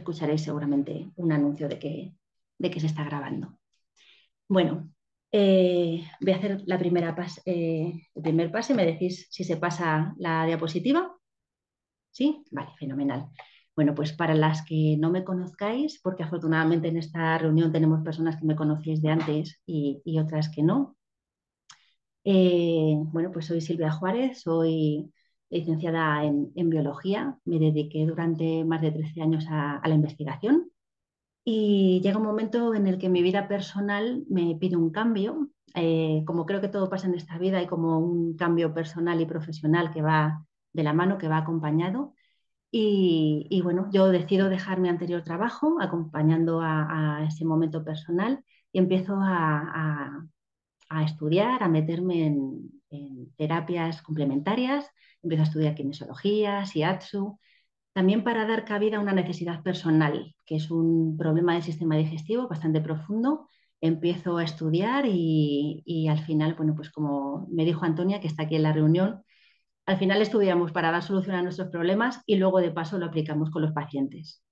escucharéis seguramente un anuncio de que se está grabando. Bueno, voy a hacer el primer pase. ¿Me decís si se pasa la diapositiva? ¿Sí? Vale, fenomenal. Bueno, pues para las que no me conozcáis, porque afortunadamente en esta reunión tenemos personas que me conocéis de antes y otras que no. Bueno, pues soy Silvia Juárez, soy licenciada en biología. Me dediqué durante más de 13 años a la investigación y llega un momento en el que mi vida personal me pide un cambio. Como creo que todo pasa en esta vida, hay como un cambio personal y profesional que va de la mano, que va acompañado. Y bueno, yo decido dejar mi anterior trabajo acompañando a ese momento personal y empiezo a estudiar, a meterme en terapias complementarias. Empiezo a estudiar kinesiología, shiatsu, también para dar cabida a una necesidad personal, que es un problema del sistema digestivo bastante profundo. Empiezo a estudiar y al final, bueno, pues como me dijo Antonia, que está aquí en la reunión, al final estudiamos para dar solución a nuestros problemas y luego de paso lo aplicamos con los pacientes.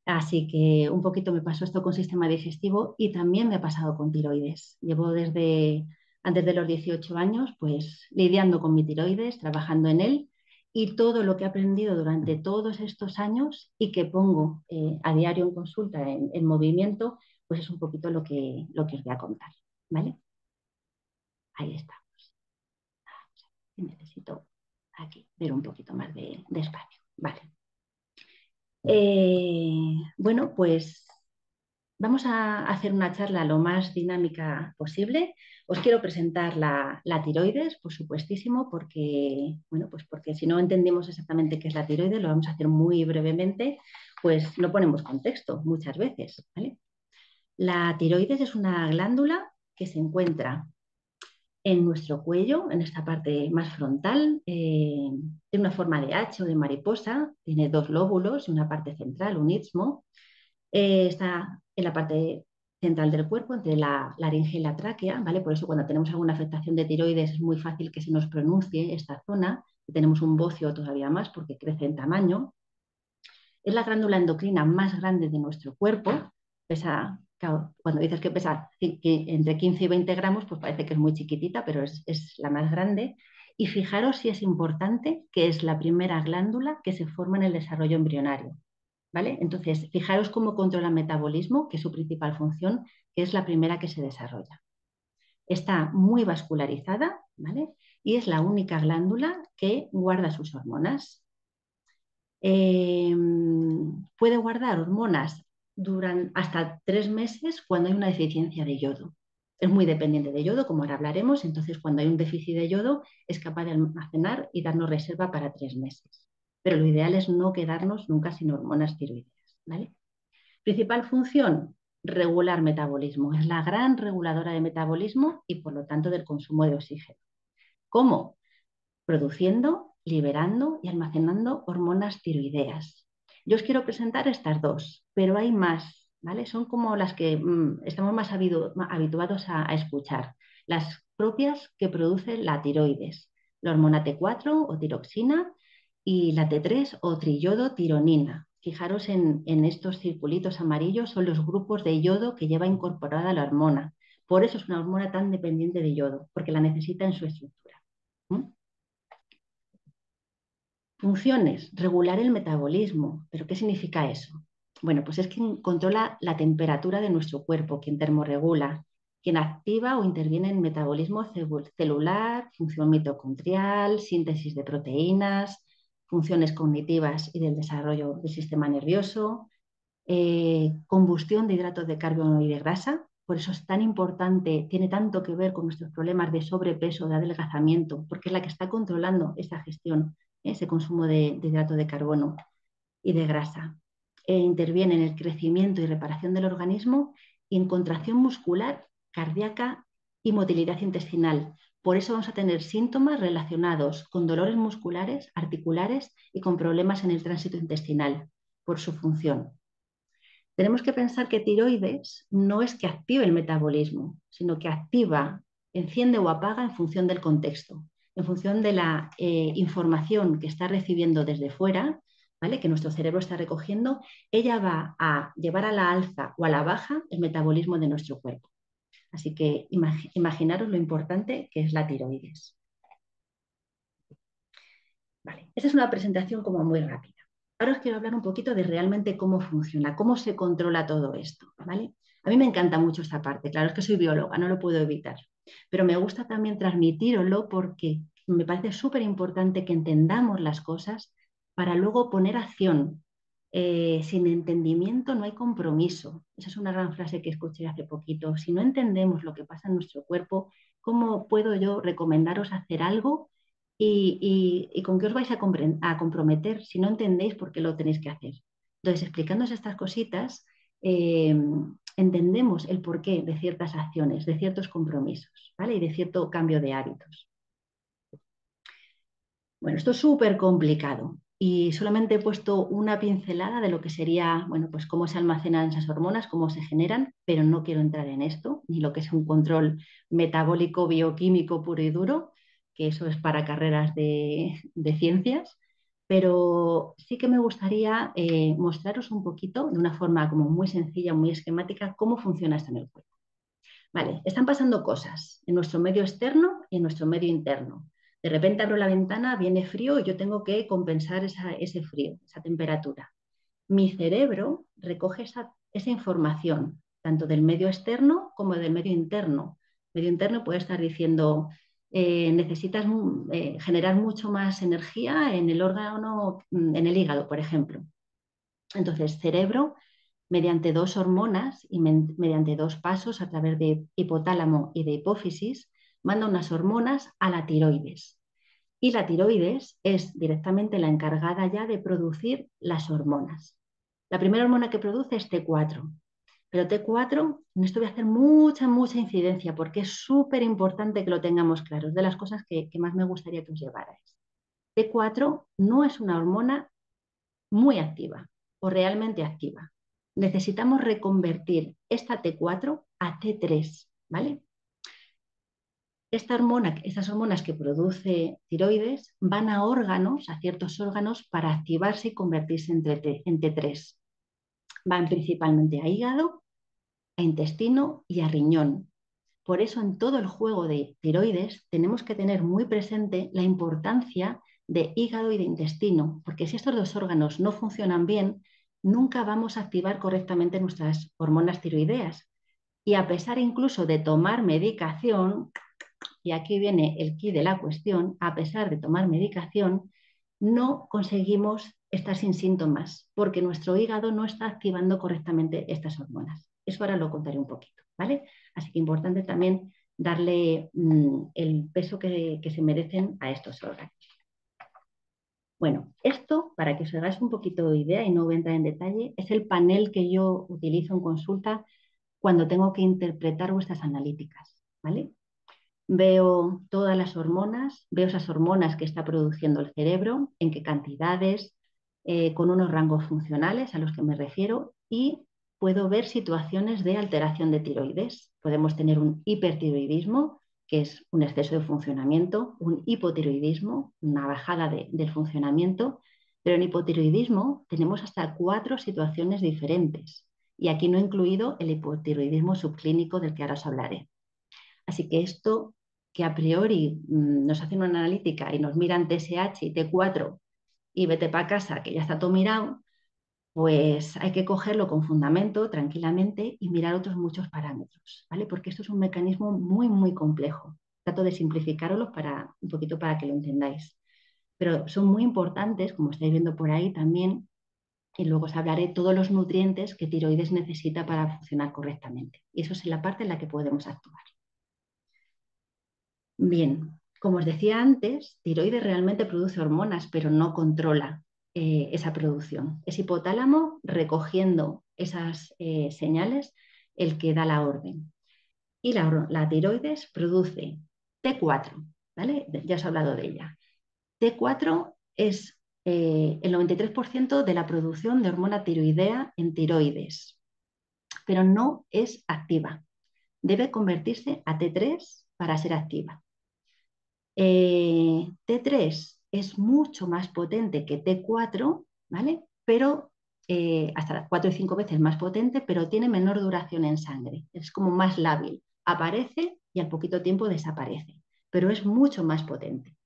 Así que un poquito me pasó esto con sistema digestivo y también me ha pasado con tiroides. Llevo desde antes de los 18 años pues lidiando con mi tiroides, trabajando en él y todo lo que he aprendido durante todos estos años y que pongo a diario en consulta en movimiento, pues es un poquito lo que os voy a contar. ¿Vale? Ahí está. Necesito aquí ver un poquito más de espacio. Vale. Bueno, pues vamos a hacer una charla lo más dinámica posible. Os quiero presentar la tiroides, por supuestísimo, porque, bueno, pues porque si no entendemos exactamente qué es la tiroides, lo vamos a hacer muy brevemente, pues no ponemos contexto muchas veces, ¿vale? La tiroides es una glándula que se encuentra en nuestro cuello, en esta parte más frontal, tiene una forma de H o de mariposa, tiene dos lóbulos y una parte central, un istmo. Está en la parte central del cuerpo, entre la laringe y la tráquea, ¿vale? Por eso cuando tenemos alguna afectación de tiroides es muy fácil que se nos pronuncie esta zona, y tenemos un bocio todavía más porque crece en tamaño. Es la glándula endocrina más grande de nuestro cuerpo, pesa, claro, cuando dices que pesa entre 15 y 20 gramos, pues parece que es muy chiquitita, pero es la más grande. Y fijaros si es importante que es la primera glándula que se forma en el desarrollo embrionario. ¿Vale? Entonces, fijaros cómo controla el metabolismo, que es su principal función, que es la primera que se desarrolla. Está muy vascularizada, ¿vale? Y es la única glándula que guarda sus hormonas. Puede guardar hormonas hasta 3 meses cuando hay una deficiencia de yodo. Es muy dependiente de yodo, como ahora hablaremos, entonces cuando hay un déficit de yodo es capaz de almacenar y darnos reserva para 3 meses. Pero lo ideal es no quedarnos nunca sin hormonas tiroideas, ¿vale? Principal función, regular metabolismo. Es la gran reguladora de metabolismo y por lo tanto del consumo de oxígeno. ¿Cómo? Produciendo, liberando y almacenando hormonas tiroideas. Yo os quiero presentar estas dos, pero hay más, ¿vale? Son como las que estamos más habituados a escuchar. Las propias que produce la tiroides, la hormona T4 o tiroxina y la T3 o triyodotironina. Fijaros en estos circulitos amarillos, son los grupos de yodo que lleva incorporada la hormona. Por eso es una hormona tan dependiente de yodo, porque la necesita en su estructura. Funciones, regular el metabolismo. ¿Pero qué significa eso? Bueno, pues es quien controla la temperatura de nuestro cuerpo, quien termorregula, quien activa o interviene en metabolismo celular, función mitocondrial, síntesis de proteínas, funciones cognitivas y del desarrollo del sistema nervioso, combustión de hidratos de carbono y de grasa. Por eso es tan importante, tiene tanto que ver con nuestros problemas de sobrepeso, de adelgazamiento, porque es la que está controlando esa gestión, ese consumo de hidrato de carbono y de grasa. Interviene en el crecimiento y reparación del organismo y en contracción muscular, cardíaca y motilidad intestinal. Por eso vamos a tener síntomas relacionados con dolores musculares, articulares y con problemas en el tránsito intestinal, por su función. Tenemos que pensar que tiroides no es que active el metabolismo, sino que activa, enciende o apaga en función del contexto, en función de la información que está recibiendo desde fuera, ¿vale? Que nuestro cerebro está recogiendo, ella va a llevar a la alza o a la baja el metabolismo de nuestro cuerpo. Así que imaginaros lo importante que es la tiroides. Vale, esta es una presentación como muy rápida. Ahora os quiero hablar un poquito de realmente cómo funciona, cómo se controla todo esto, ¿vale? A mí me encanta mucho esta parte, claro, es que soy bióloga, no lo puedo evitar, pero me gusta también transmitiroslo porque me parece súper importante que entendamos las cosas para luego poner acción. Sin entendimiento no hay compromiso. Esa es una gran frase que escuché hace poquito. Si no entendemos lo que pasa en nuestro cuerpo, ¿cómo puedo yo recomendaros hacer algo y con qué os vais a comprometer si no entendéis por qué lo tenéis que hacer? Entonces, explicándoos estas cositas, eh, entendemos el porqué de ciertas acciones, de ciertos compromisos, ¿vale? Y de cierto cambio de hábitos. Bueno, esto es súper complicado y solamente he puesto una pincelada de lo que sería, bueno, pues cómo se almacenan esas hormonas, cómo se generan, pero no quiero entrar en esto, ni lo que es un control metabólico bioquímico puro y duro, que eso es para carreras de ciencias, pero sí que me gustaría mostraros un poquito, de una forma como muy sencilla, muy esquemática, cómo funciona esto en el cuerpo. Vale, están pasando cosas en nuestro medio externo y en nuestro medio interno. De repente abro la ventana, viene frío y yo tengo que compensar ese frío, esa temperatura. Mi cerebro recoge esa información, tanto del medio externo como del medio interno. Medio interno puede estar diciendo, necesitas generar mucho más energía en el órgano, en el hígado, por ejemplo. Entonces, cerebro mediante dos hormonas y mediante dos pasos a través de hipotálamo y de hipófisis, manda unas hormonas a la tiroides. Y la tiroides es directamente la encargada ya de producir las hormonas. La primera hormona que produce es T4, pero T4, en esto voy a hacer mucha incidencia porque es súper importante que lo tengamos claro, es de las cosas que más me gustaría que os llevarais. T4 no es una hormona muy activa o realmente activa. Necesitamos reconvertir esta T4 a T3, ¿vale? Estas hormonas que produce tiroides van a órganos, a ciertos órganos, para activarse y convertirse en T3. Van principalmente a hígado, a intestino y a riñón. Por eso en todo el juego de tiroides tenemos que tener muy presente la importancia de hígado y de intestino, porque si estos dos órganos no funcionan bien, nunca vamos a activar correctamente nuestras hormonas tiroideas. Y a pesar incluso de tomar medicación, y aquí viene el quid de la cuestión, a pesar de tomar medicación, no conseguimos estar sin síntomas, porque nuestro hígado no está activando correctamente estas hormonas. Eso ahora lo contaré un poquito, ¿vale? Así que importante también darle el peso que se merecen a estos órganos. Bueno, esto, para que os hagáis un poquito de idea y no voy a entrar en detalle, es el panel que yo utilizo en consulta cuando tengo que interpretar vuestras analíticas, ¿vale? Veo todas las hormonas, veo esas hormonas que está produciendo el cerebro, en qué cantidades, con unos rangos funcionales a los que me refiero y puedo ver situaciones de alteración de tiroides. Podemos tener un hipertiroidismo, que es un exceso de funcionamiento, un hipotiroidismo, una bajada del funcionamiento, pero en hipotiroidismo tenemos hasta 4 situaciones diferentes y aquí no he incluido el hipotiroidismo subclínico del que ahora os hablaré. Así que esto que a priori nos hacen una analítica y nos miran TSH y T4 y vete para casa, que ya está todo mirado, pues hay que cogerlo con fundamento, tranquilamente, y mirar otros muchos parámetros, ¿vale? Porque esto es un mecanismo muy complejo. Trato de simplificarlo un poquito para que lo entendáis. Pero son muy importantes, como estáis viendo por ahí también, y luego os hablaré todos los nutrientes que tiroides necesita para funcionar correctamente. Y eso es la parte en la que podemos actuar. Bien, como os decía antes, tiroides realmente produce hormonas, pero no controla esa producción. Es hipotálamo recogiendo esas señales el que da la orden. Y la tiroides produce T4, ¿vale? Ya os he hablado de ella. T4 es el 93% de la producción de hormona tiroidea en tiroides, pero no es activa. Debe convertirse a T3 para ser activa. T3 es mucho más potente que T4, ¿vale? Pero hasta las 4 y 5 veces más potente, pero tiene menor duración en sangre. Es como más lábil. Aparece y al poquito tiempo desaparece, pero es mucho más potente.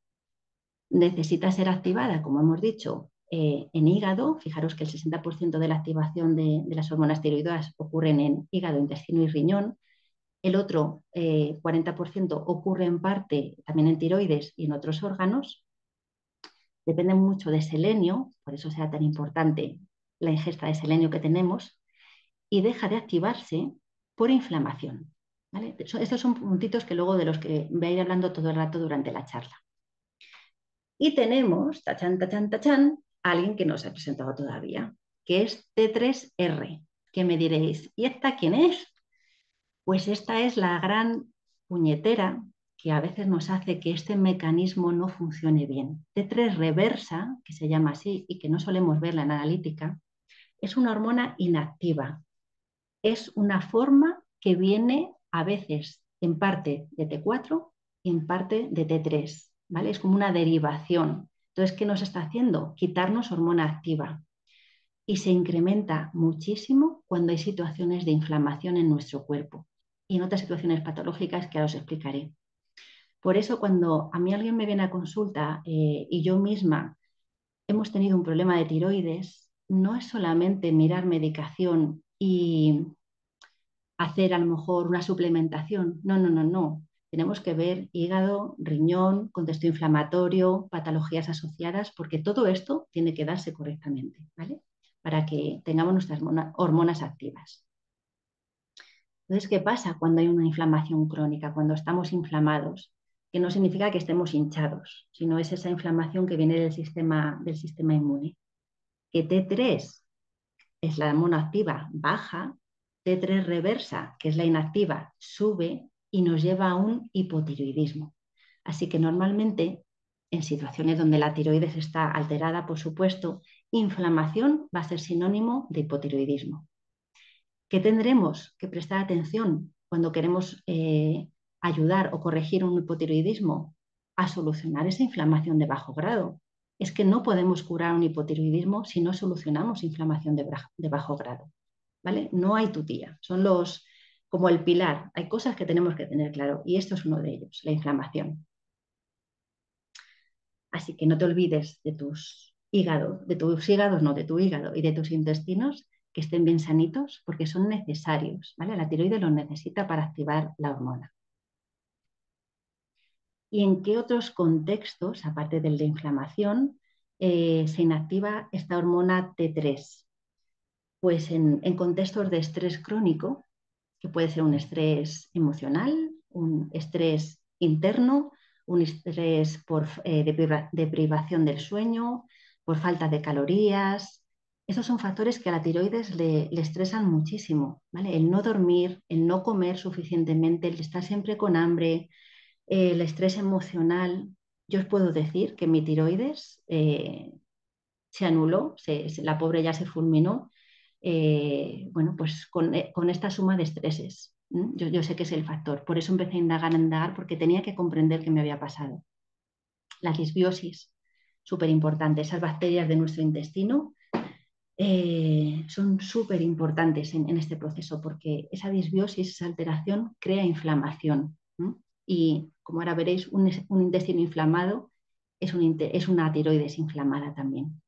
Necesita ser activada, como hemos dicho, en hígado. Fijaros que el 60% de la activación de las hormonas tiroideas ocurren en hígado, intestino y riñón. El otro 40% ocurre en parte también en tiroides y en otros órganos. Depende mucho de selenio, por eso será tan importante la ingesta de selenio que tenemos, y deja de activarse por inflamación. ¿Vale? Estos son puntitos que luego de los que voy a ir hablando todo el rato durante la charla. Y tenemos, tachan, tachan, tachan, a alguien que no se ha presentado todavía, que es T3R, que me diréis, ¿y esta quién es? Pues esta es la gran puñetera que a veces nos hace que este mecanismo no funcione bien. T3 reversa, que se llama así y que no solemos verla en analítica, es una hormona inactiva. Es una forma que viene a veces en parte de T4 y en parte de T3, ¿vale? Es como una derivación. Entonces, ¿qué nos está haciendo? Quitarnos hormona activa. Y se incrementa muchísimo cuando hay situaciones de inflamación en nuestro cuerpo y en otras situaciones patológicas que ahora os explicaré. Por eso, cuando a mí alguien me viene a consulta y yo misma hemos tenido un problema de tiroides, no es solamente mirar medicación y hacer a lo mejor una suplementación. No, no, no, no. Tenemos que ver hígado, riñón, contexto inflamatorio, patologías asociadas, porque todo esto tiene que darse correctamente, ¿vale? Para que tengamos nuestras hormonas activas. Entonces, ¿qué pasa cuando hay una inflamación crónica? Cuando estamos inflamados, que no significa que estemos hinchados, sino es esa inflamación que viene del sistema inmune. Que T3 es la hormona activa, baja, T3 reversa, que es la inactiva, sube y nos lleva a un hipotiroidismo. Así que normalmente, en situaciones donde la tiroides está alterada, por supuesto, inflamación va a ser sinónimo de hipotiroidismo. ¿Qué tendremos que prestar atención cuando queremos ayudar o corregir un hipotiroidismo? A solucionar esa inflamación de bajo grado. Es que no podemos curar un hipotiroidismo si no solucionamos inflamación de bajo grado. ¿Vale? No hay tutía, son como el pilar. Hay cosas que tenemos que tener claro y esto es uno de ellos, la inflamación. Así que no te olvides de tus hígados, no, de tu hígado y de tus intestinos que estén bien sanitos porque son necesarios, ¿vale? La tiroides los necesita para activar la hormona. ¿Y en qué otros contextos, aparte del de inflamación, se inactiva esta hormona T3? Pues en contextos de estrés crónico, que puede ser un estrés emocional, un estrés interno, un estrés por deprivación del sueño, por falta de calorías. Esos son factores que a la tiroides le estresan muchísimo, ¿vale? El no dormir, el no comer suficientemente, el estar siempre con hambre, el estrés emocional. Yo os puedo decir que mi tiroides se anuló, la pobre ya se fulminó, bueno, pues con esta suma de estreses. Yo sé que es el factor, por eso empecé a indagar, porque tenía que comprender qué me había pasado. La disbiosis, súper importante, esas bacterias de nuestro intestino son súper importantes en este proceso, porque esa disbiosis, esa alteración, crea inflamación. Y como ahora veréis, un intestino inflamado es una tiroides inflamada también.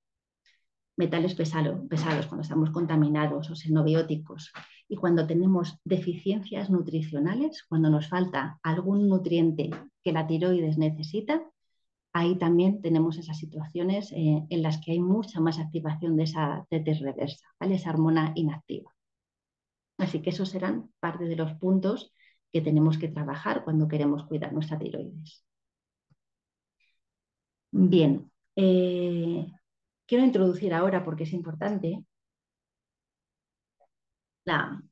Metales pesados cuando estamos contaminados o xenobióticos. Y cuando tenemos deficiencias nutricionales, cuando nos falta algún nutriente que la tiroides necesita, ahí también tenemos esas situaciones en las que hay mucha más activación de esa T3 reversa, ¿vale? Esa hormona inactiva. Así que esos serán parte de los puntos que tenemos que trabajar cuando queremos cuidar nuestra tiroides. Bien, quiero introducir ahora, porque es importante, la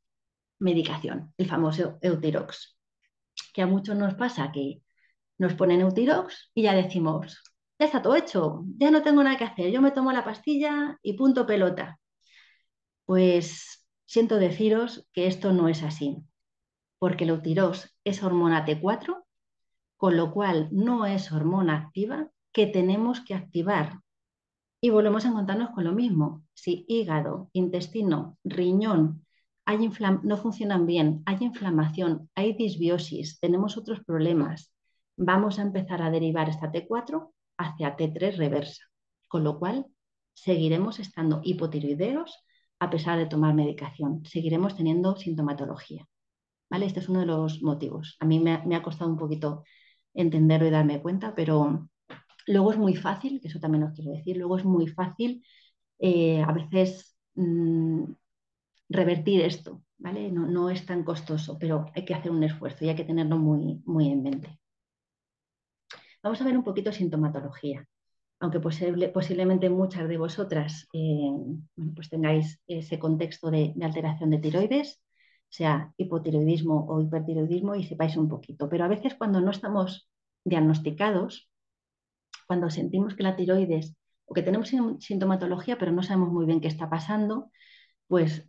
medicación, el famoso Eutirox, que a muchos nos pasa que nos ponen Eutirox y ya decimos, ya está todo hecho, ya no tengo nada que hacer, yo me tomo la pastilla y punto pelota. Pues siento deciros que esto no es así, porque el Eutirox es hormona T4, con lo cual no es hormona activa que tenemos que activar. Y volvemos a encontrarnos con lo mismo. Si hígado, intestino, riñón no funcionan bien, hay inflamación, hay disbiosis, tenemos otros problemas, vamos a empezar a derivar esta T4 hacia T3 reversa. Con lo cual, seguiremos estando hipotiroideos a pesar de tomar medicación. Seguiremos teniendo sintomatología. ¿Vale? Este es uno de los motivos. A mí me ha costado un poquito entenderlo y darme cuenta, pero luego es muy fácil, que eso también os quiero decir, luego es muy fácil a veces revertir esto, ¿vale? No, no es tan costoso, pero hay que hacer un esfuerzo y hay que tenerlo muy, muy en mente. Vamos a ver un poquito sintomatología, aunque posiblemente muchas de vosotras bueno, pues tengáis ese contexto de alteración de tiroides, sea hipotiroidismo o hipertiroidismo y sepáis un poquito, pero a veces cuando no estamos diagnosticados, cuando sentimos que la tiroides o que tenemos sintomatología pero no sabemos muy bien qué está pasando, pues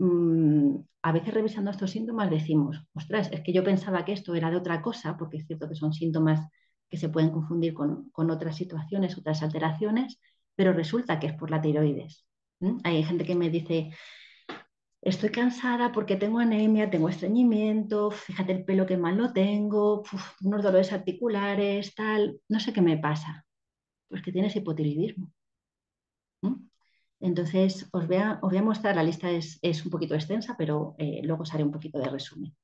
a veces revisando estos síntomas decimos, ostras, es que yo pensaba que esto era de otra cosa, porque es cierto que son síntomas que se pueden confundir con otras situaciones, otras alteraciones, pero resulta que es por la tiroides. Hay gente que me dice, estoy cansada porque tengo anemia, tengo estreñimiento, fíjate el pelo que mal lo tengo, unos dolores articulares, tal, no sé qué me pasa. Pues que tienes hipotiroidismo. Entonces, os voy a mostrar, la lista es un poquito extensa, pero luego os haré un poquito de resumen.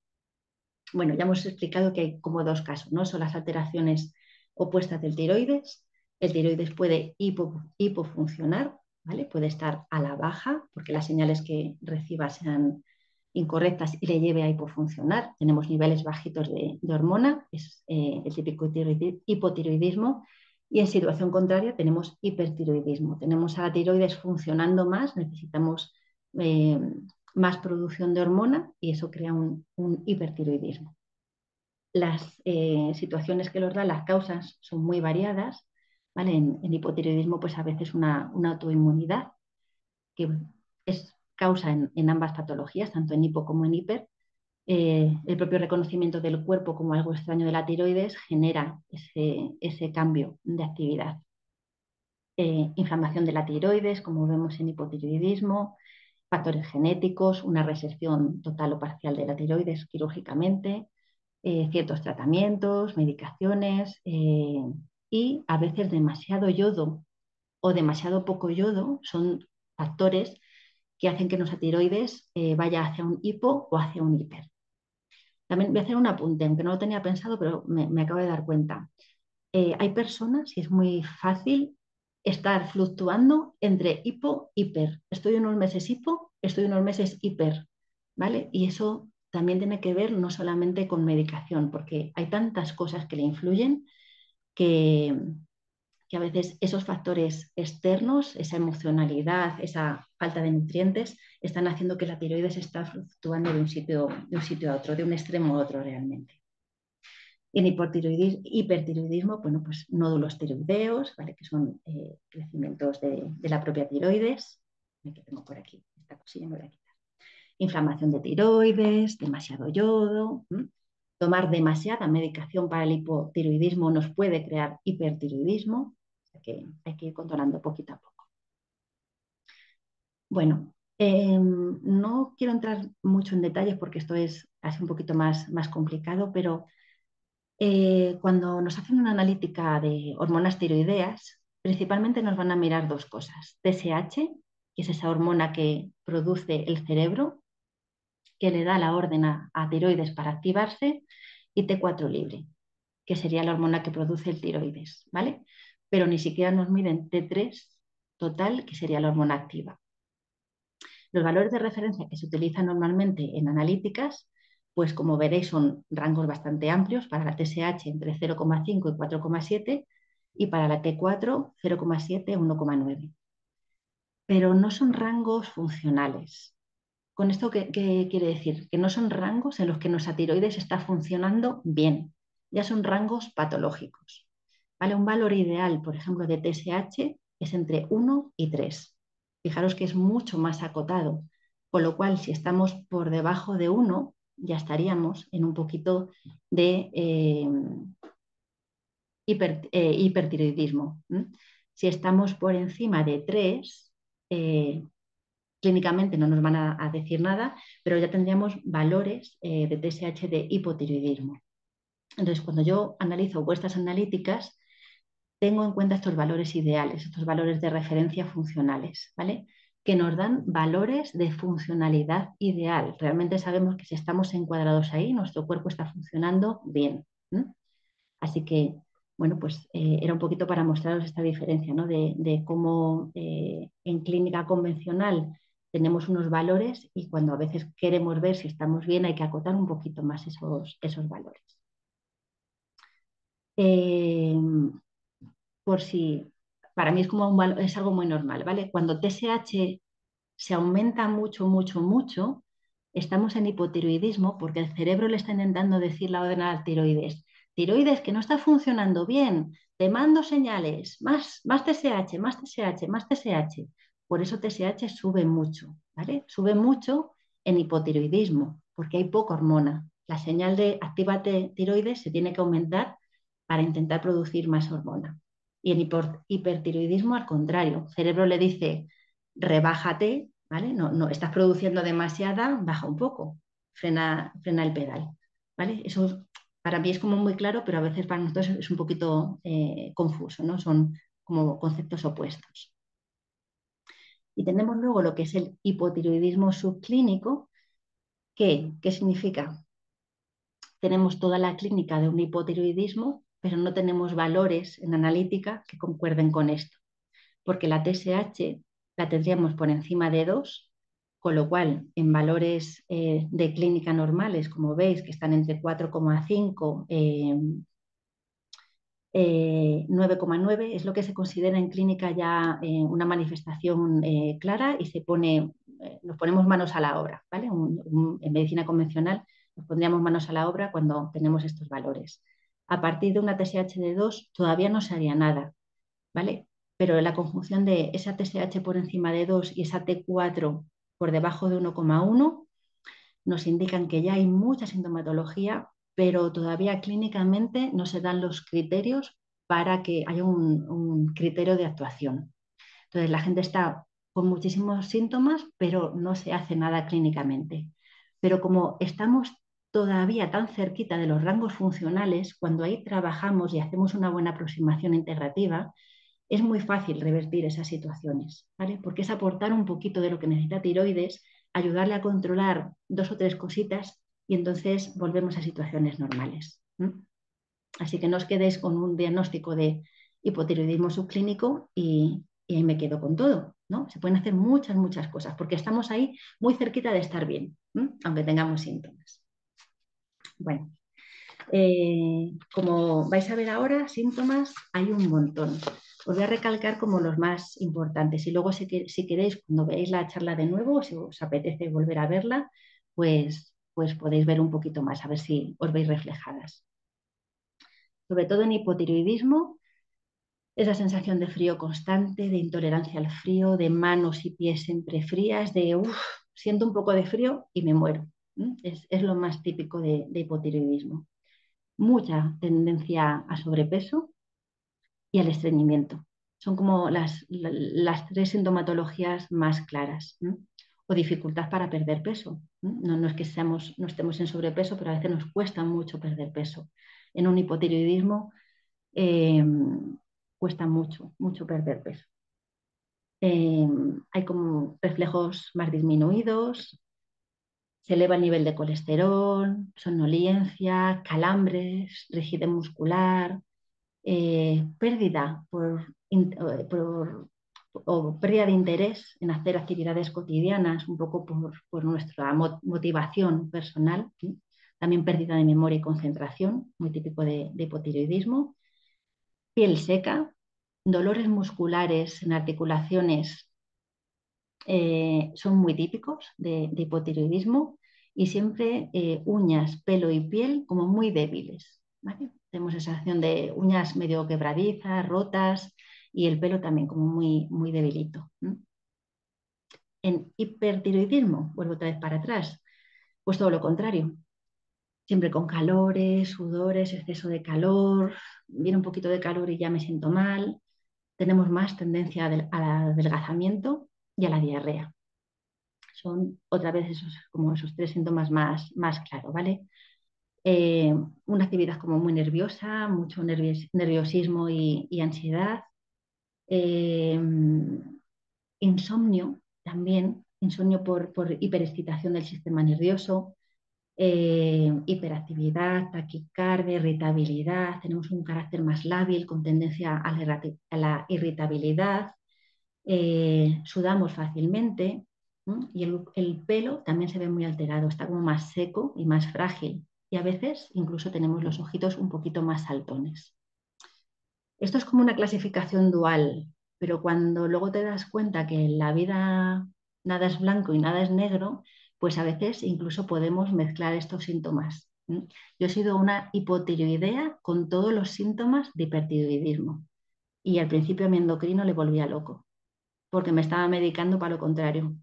Bueno, ya hemos explicado que hay como dos casos, ¿no? Son las alteraciones opuestas del tiroides. El tiroides puede hipofuncionar, ¿vale? Puede estar a la baja porque las señales que reciba sean incorrectas y le lleve a hipofuncionar. Tenemos niveles bajitos de hormona, es el típico hipotiroidismo, y en situación contraria tenemos hipertiroidismo. Tenemos a la tiroides funcionando más, necesitamos eh, más producción de hormona y eso crea un hipertiroidismo. Las situaciones que los dan, las causas son muy variadas, ¿vale? En hipotiroidismo, pues a veces una autoinmunidad que es causa en ambas patologías, tanto en hipo como en hiper. El propio reconocimiento del cuerpo como algo extraño de la tiroides genera ese cambio de actividad. Inflamación de la tiroides, como vemos en hipotiroidismo, factores genéticos, una resección total o parcial de la tiroides quirúrgicamente, ciertos tratamientos, medicaciones y a veces demasiado yodo o demasiado poco yodo son factores que hacen que nuestra tiroides vaya hacia un hipo o hacia un hiper. También voy a hacer un apunte, aunque no lo tenía pensado, pero me acabo de dar cuenta. Hay personas, y es muy fácil, estar fluctuando entre hipo e hiper. Estoy unos meses hipo, estoy unos meses hiper, ¿vale? Y eso también tiene que ver no solamente con medicación, porque hay tantas cosas que le influyen que, que a veces esos factores externos, esa emocionalidad, esa falta de nutrientes, están haciendo que la tiroides esté fluctuando de un sitio a otro, de un extremo a otro realmente. Y en hipertiroidismo, bueno, pues nódulos tiroideos, ¿vale? Que son crecimientos de la propia tiroides. Que tengo por aquí, esta cosilla me voy a quitar. Inflamación de tiroides, demasiado yodo. Tomar demasiada medicación para el hipotiroidismo nos puede crear hipertiroidismo. O sea que hay que ir controlando poquito a poco. Bueno, no quiero entrar mucho en detalles porque esto es así un poquito más complicado, pero cuando nos hacen una analítica de hormonas tiroideas, principalmente nos van a mirar dos cosas. TSH, que es esa hormona que produce el cerebro, que le da la orden a tiroides para activarse, y T4 libre, que sería la hormona que produce el tiroides, ¿vale? Pero ni siquiera nos miden T3 total, que sería la hormona activa. Los valores de referencia que se utilizan normalmente en analíticas, pues como veréis son rangos bastante amplios, para la TSH entre 0,5 y 4,7 y para la T4 0,7 a 1,9. Pero no son rangos funcionales. ¿Con esto qué quiere decir? Que no son rangos en los que nuestra tiroides está funcionando bien, ya son rangos patológicos. ¿Vale? Un valor ideal, por ejemplo, de TSH es entre 1 y 3. Fijaros que es mucho más acotado, con lo cual si estamos por debajo de 1 ya estaríamos en un poquito de hipertiroidismo. Si estamos por encima de 3, clínicamente no nos van a decir nada, pero ya tendríamos valores de TSH de hipotiroidismo. Entonces, cuando yo analizo vuestras analíticas, tengo en cuenta estos valores ideales, estos valores de referencia funcionales, ¿vale? Que nos dan valores de funcionalidad ideal. Realmente sabemos que si estamos encuadrados ahí, nuestro cuerpo está funcionando bien. ¿Mm? Así que, bueno, pues era un poquito para mostraros esta diferencia, ¿no? De cómo en clínica convencional tenemos unos valores y cuando a veces queremos ver si estamos bien hay que acotar un poquito más esos valores. Eh, por si, para mí es como es algo muy normal, ¿vale? Cuando TSH se aumenta mucho, mucho, mucho, estamos en hipotiroidismo porque el cerebro le está intentando decir la orden a la tiroides. Tiroides, que no está funcionando bien, te mando señales, más TSH, más TSH, más TSH. Por eso TSH sube mucho, ¿vale? Sube mucho en hipotiroidismo porque hay poca hormona. La señal de actívate tiroides se tiene que aumentar para intentar producir más hormona. Y en hipertiroidismo, al contrario, el cerebro le dice, rebájate, ¿vale? No, no, estás produciendo demasiada, baja un poco, frena el pedal, ¿vale? Eso para mí es como muy claro, pero a veces para nosotros es un poquito confuso, ¿no? Son como conceptos opuestos. Y tenemos luego lo que es el hipotiroidismo subclínico, que, ¿qué significa? Tenemos toda la clínica de un hipotiroidismo, pero no tenemos valores en analítica que concuerden con esto, porque la TSH la tendríamos por encima de 2, con lo cual en valores de clínica normales, como veis, que están entre 4,5 9,9 es lo que se considera en clínica ya una manifestación clara y nos ponemos manos a la obra, ¿vale? En medicina convencional nos pondríamos manos a la obra cuando tenemos estos valores. A partir de una TSH de 2 todavía no se haría nada, ¿vale? Pero la conjunción de esa TSH por encima de 2 y esa T4 por debajo de 1,1 nos indican que ya hay mucha sintomatología, pero todavía clínicamente no se dan los criterios para que haya un criterio de actuación. Entonces, la gente está con muchísimos síntomas, pero no se hace nada clínicamente. Pero como estamos todavía tan cerquita de los rangos funcionales, cuando ahí trabajamos y hacemos una buena aproximación integrativa, es muy fácil revertir esas situaciones, ¿vale? Porque es aportar un poquito de lo que necesita tiroides, ayudarle a controlar 2 o 3 cositas y entonces volvemos a situaciones normales. ¿Mm? Así que no os quedéis con un diagnóstico de hipotiroidismo subclínico y ahí me quedo con todo, ¿no? Se pueden hacer muchas, muchas cosas porque estamos ahí muy cerquita de estar bien, aunque tengamos síntomas. Bueno, como vais a ver ahora, síntomas hay un montón. Os voy a recalcar como los más importantes y luego si queréis, cuando veáis la charla de nuevo, si os apetece volver a verla, pues podéis ver un poquito más, a ver si os veis reflejadas. Sobre todo en hipotiroidismo, esa sensación de frío constante, de intolerancia al frío, de manos y pies siempre frías, de siento un poco de frío y me muero. Es lo más típico de hipotiroidismo. Mucha tendencia a sobrepeso y al estreñimiento. Son como las 3 sintomatologías más claras. O dificultad para perder peso. No es que no estemos en sobrepeso, pero a veces nos cuesta mucho perder peso. En un hipotiroidismo eh, cuesta mucho, mucho perder peso. Hay como reflejos más disminuidos, se eleva el nivel de colesterol, somnolencia, calambres, rigidez muscular, pérdida o pérdida de interés en hacer actividades cotidianas, un poco por nuestra motivación personal. ¿Sí? También pérdida de memoria y concentración, muy típico de hipotiroidismo. Piel seca, dolores musculares en articulaciones son muy típicos de hipotiroidismo y siempre uñas, pelo y piel como muy débiles. ¿Vale? Tenemos esa sensación de uñas medio quebradizas, rotas y el pelo también como muy, muy debilito. En hipertiroidismo, vuelvo otra vez para atrás, pues todo lo contrario. Siempre con calores, sudores, exceso de calor, viene un poquito de calor y ya me siento mal, tenemos más tendencia al adelgazamiento y a la diarrea. Son otra vez como esos tres síntomas más claros, ¿vale? Una actividad como muy nerviosa, mucho nerviosismo y ansiedad. Eh, Insomnio también, insomnio por hiperexcitación del sistema nervioso, hiperactividad, taquicardia, irritabilidad, tenemos un carácter más lábil con tendencia a la irritabilidad, sudamos fácilmente, ¿no? Y el pelo también se ve muy alterado, está como más seco y más frágil y a veces incluso tenemos los ojitos un poquito más saltones. Esto es como una clasificación dual, pero cuando luego te das cuenta que en la vida nada es blanco y nada es negro, pues a veces incluso podemos mezclar estos síntomas. ¿Mm? Yo he sido una hipotiroidea con todos los síntomas de hipertiroidismo y al principio a mi endocrino le volvía loco porque me estaba medicando para lo contrario.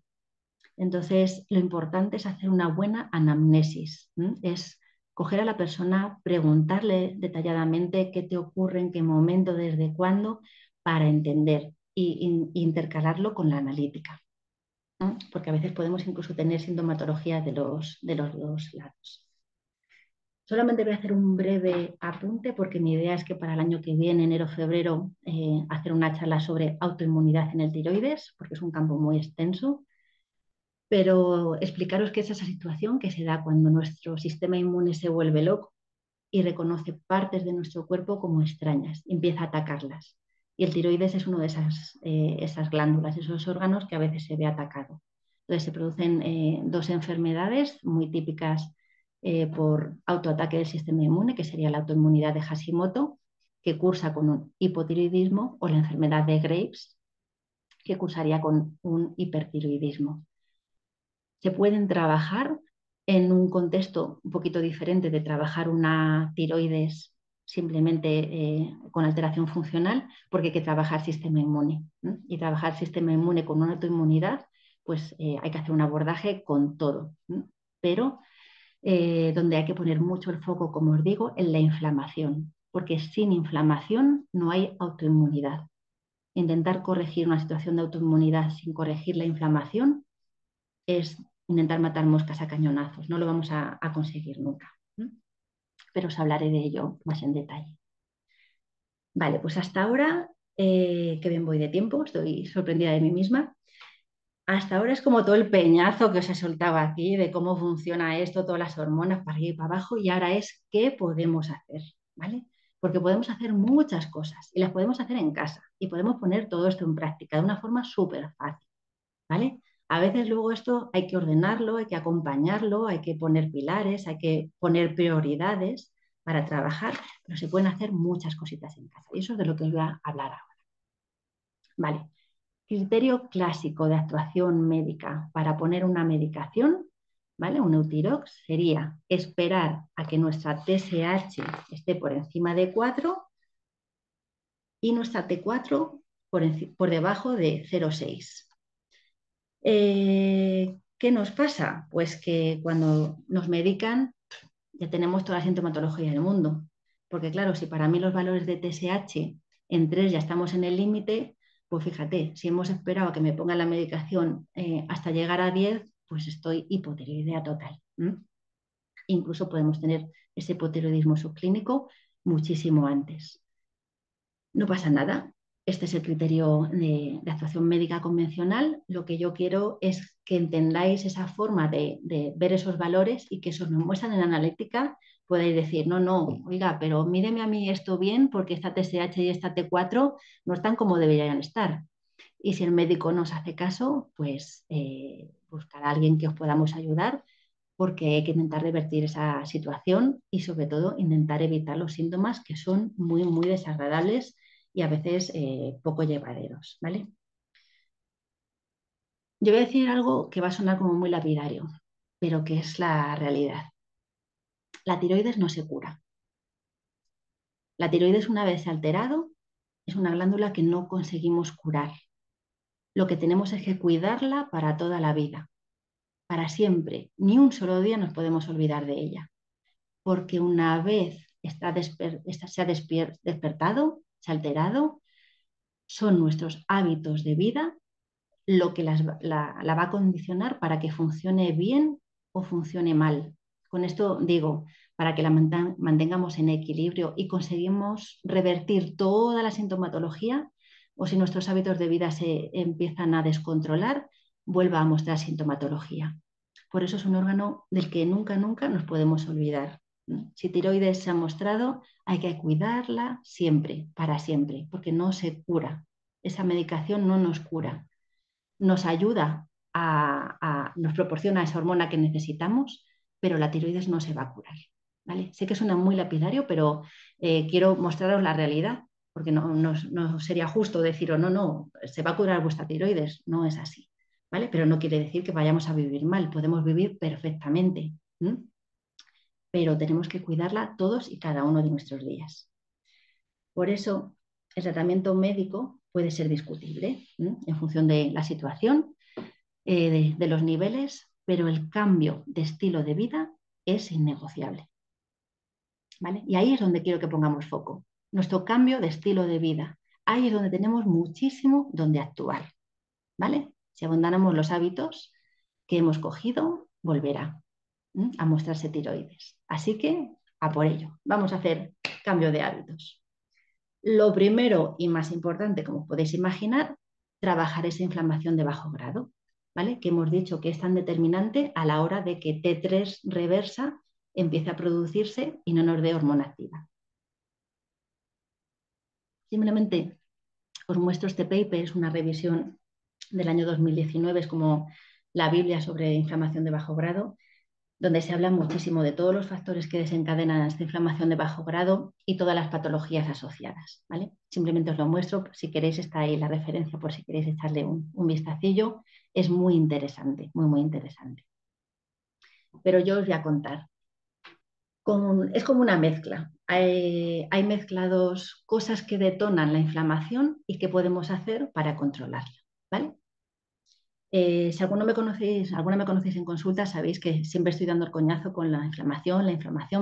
Entonces, lo importante es hacer una buena anamnesis, ¿m? Es coger a la persona, preguntarle detalladamente qué te ocurre, en qué momento, desde cuándo, para entender e intercalarlo con la analítica, ¿no? Porque a veces podemos incluso tener sintomatología de los dos lados. Solamente voy a hacer un breve apunte porque mi idea es que para el año que viene, enero-febrero, hacer una charla sobre autoinmunidad en el tiroides, porque es un campo muy extenso. Pero explicaros que es esa situación que se da cuando nuestro sistema inmune se vuelve loco y reconoce partes de nuestro cuerpo como extrañas y empieza a atacarlas. Y el tiroides es una de esas glándulas, esos órganos que a veces se ve atacado. Entonces se producen dos enfermedades muy típicas por autoataque del sistema inmune, que sería la autoinmunidad de Hashimoto, que cursa con un hipotiroidismo, o la enfermedad de Graves, que cursaría con un hipertiroidismo. Se pueden trabajar en un contexto un poquito diferente de trabajar una tiroides simplemente con alteración funcional, porque hay que trabajar sistema inmune. ¿Eh? Y trabajar sistema inmune con una autoinmunidad, pues hay que hacer un abordaje con todo. ¿Eh? Pero donde hay que poner mucho el foco, como os digo, en la inflamación, porque sin inflamación no hay autoinmunidad. Intentar corregir una situación de autoinmunidad sin corregir la inflamación es intentar matar moscas a cañonazos. No lo vamos a conseguir nunca. ¿Eh? Pero os hablaré de ello más en detalle. Vale, pues hasta ahora, que bien voy de tiempo, estoy sorprendida de mí misma. Hasta ahora es como todo el peñazo que os he soltado aquí de cómo funciona esto, todas las hormonas para arriba y para abajo, y ahora es qué podemos hacer, ¿vale? Porque podemos hacer muchas cosas y las podemos hacer en casa y podemos poner todo esto en práctica de una forma súper fácil. ¿Vale? A veces luego esto hay que ordenarlo, hay que acompañarlo, hay que poner pilares, hay que poner prioridades para trabajar, pero se pueden hacer muchas cositas en casa. Y eso es de lo que os voy a hablar ahora. Vale. Criterio clásico de actuación médica para poner una medicación, ¿vale? Un Eutirox sería esperar a que nuestra TSH esté por encima de 4 y nuestra T4 por debajo de 0,6. ¿Qué nos pasa? Pues que cuando nos medican ya tenemos toda la sintomatología del mundo. Porque claro, si para mí los valores de TSH en 3 ya estamos en el límite, pues fíjate, si hemos esperado a que me pongan la medicación hasta llegar a 10, pues estoy hipotiroidea total. Incluso podemos tener ese hipotiroidismo subclínico muchísimo antes. No pasa nada. Este es el criterio de actuación médica convencional. Lo que yo quiero es que entendáis esa forma de ver esos valores y que eso nos muestran en la analítica. Podéis decir, no, no, oiga, pero míreme a mí esto bien porque esta TSH y esta T4 no están como deberían estar. Y si el médico nos hace caso, pues buscar a alguien que os podamos ayudar porque hay que intentar revertir esa situación y sobre todo intentar evitar los síntomas que son muy, muy desagradables y a veces poco llevaderos, ¿vale? Yo voy a decir algo que va a sonar como muy lapidario, pero que es la realidad. La tiroides no se cura. La tiroides una vez alterado es una glándula que no conseguimos curar. Lo que tenemos es que cuidarla para toda la vida, para siempre. Ni un solo día nos podemos olvidar de ella. Porque una vez se ha despertado, se ha alterado, son nuestros hábitos de vida lo que la va a condicionar para que funcione bien o funcione mal. Con esto digo, para que la mantengamos en equilibrio y conseguimos revertir toda la sintomatología, o si nuestros hábitos de vida se empiezan a descontrolar, vuelva a mostrar sintomatología. Por eso es un órgano del que nunca, nunca nos podemos olvidar. Si tiroides se ha mostrado, hay que cuidarla siempre, para siempre, porque no se cura. Esa medicación no nos cura. Nos ayuda nos proporciona esa hormona que necesitamos, pero la tiroides no se va a curar. ¿Vale? Sé que suena muy lapidario, pero quiero mostraros la realidad, porque no sería justo decir, no, no, se va a curar vuestra tiroides. No es así. ¿Vale? Pero no quiere decir que vayamos a vivir mal, podemos vivir perfectamente. Pero tenemos que cuidarla todos y cada uno de nuestros días. Por eso, el tratamiento médico puede ser discutible en función de la situación, de los niveles, pero el cambio de estilo de vida es innegociable. ¿Vale? Y ahí es donde quiero que pongamos foco. Nuestro cambio de estilo de vida. Ahí es donde tenemos muchísimo donde actuar. ¿Vale? Si abandonamos los hábitos que hemos cogido, volverá a mostrarse tiroides. Así que a por ello. Vamos a hacer cambio de hábitos. Lo primero y más importante, como podéis imaginar, trabajar esa inflamación de bajo grado, ¿vale? Que hemos dicho que es tan determinante a la hora de que T3 reversa empiece a producirse y no nos dé hormona activa. Simplemente os muestro este paper, es una revisión del año 2019, es como la Biblia sobre inflamación de bajo grado, donde se habla muchísimo de todos los factores que desencadenan esta inflamación de bajo grado y todas las patologías asociadas. ¿Vale? Simplemente os lo muestro, si queréis está ahí la referencia por si queréis echarle un vistacillo. Es muy interesante, muy, muy interesante. Pero yo os voy a contar. Es como una mezcla. Hay mezclados cosas que detonan la inflamación y qué podemos hacer para controlarla. ¿Vale? Si alguna me conocéis en consulta, sabéis que siempre estoy dando el coñazo con la inflamación,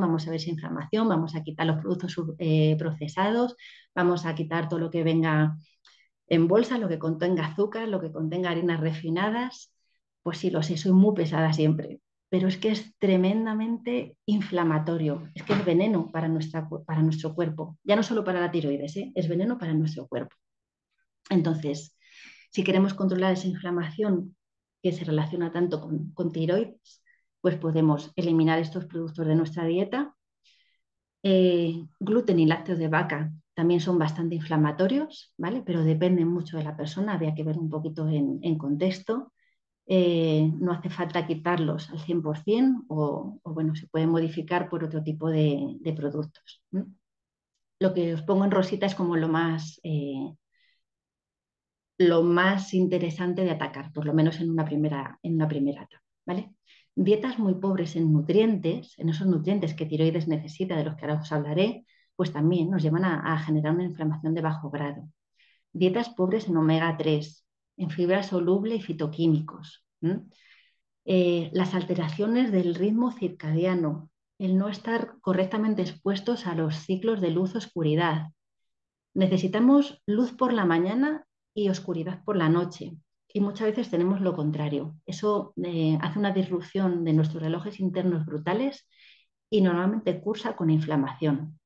vamos a ver si inflamación, vamos a quitar los productos procesados, vamos a quitar todo lo que venga en bolsa, lo que contenga azúcar, lo que contenga harinas refinadas. Pues sí, lo sé, soy muy pesada siempre, pero es que es tremendamente inflamatorio, es que es veneno para nuestro cuerpo, ya no solo para la tiroides, es veneno para nuestro cuerpo. Entonces, si queremos controlar esa inflamación que se relaciona tanto con tiroides, pues podemos eliminar estos productos de nuestra dieta. Gluten y lácteos de vaca también son bastante inflamatorios, ¿vale? Pero dependen mucho de la persona, habría que ver un poquito en contexto. No hace falta quitarlos al 100% o bueno, se pueden modificar por otro tipo de productos. Lo que os pongo en rosita es como lo más interesante de atacar, por lo menos en una primera etapa, ¿vale? Dietas muy pobres en nutrientes, en esos nutrientes que tiroides necesita, de los que ahora os hablaré, pues también nos llevan a generar una inflamación de bajo grado. Dietas pobres en omega 3, en fibra soluble y fitoquímicos. Las alteraciones del ritmo circadiano, el no estar correctamente expuestos a los ciclos de luz-oscuridad. Necesitamos luz por la mañana y oscuridad por la noche. Y muchas veces tenemos lo contrario. Eso hace una disrupción de nuestros relojes internos brutales y normalmente cursa con inflamación.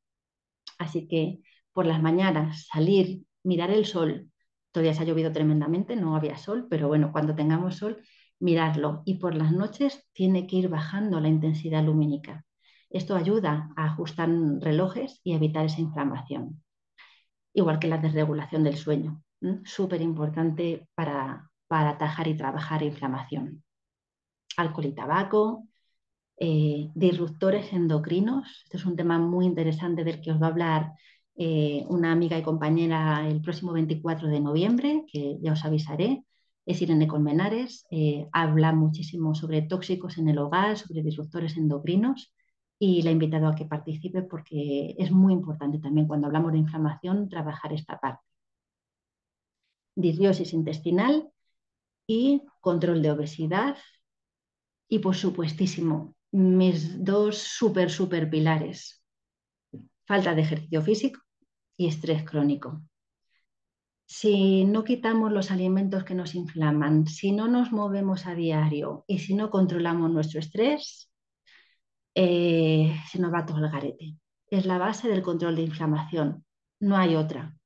Así que por las mañanas salir, mirar el sol. Todavía se ha llovido tremendamente, no había sol, pero bueno, cuando tengamos sol, mirarlo. Y por las noches tiene que ir bajando la intensidad lumínica. Esto ayuda a ajustar relojes y evitar esa inflamación, igual que la desregulación del sueño, súper importante para atajar y trabajar inflamación. Alcohol y tabaco, disruptores endocrinos, este es un tema muy interesante del que os va a hablar una amiga y compañera el próximo 24 de noviembre, que ya os avisaré, es Irene Colmenares, habla muchísimo sobre tóxicos en el hogar, sobre disruptores endocrinos y la he invitado a que participe porque es muy importante también cuando hablamos de inflamación trabajar esta parte. Disbiosis intestinal y control de obesidad y por supuestísimo mis dos súper pilares, falta de ejercicio físico y estrés crónico. Si no quitamos los alimentos que nos inflaman, si no nos movemos a diario y si no controlamos nuestro estrés, se nos va todo al garete. Es la base del control de inflamación. No hay otra.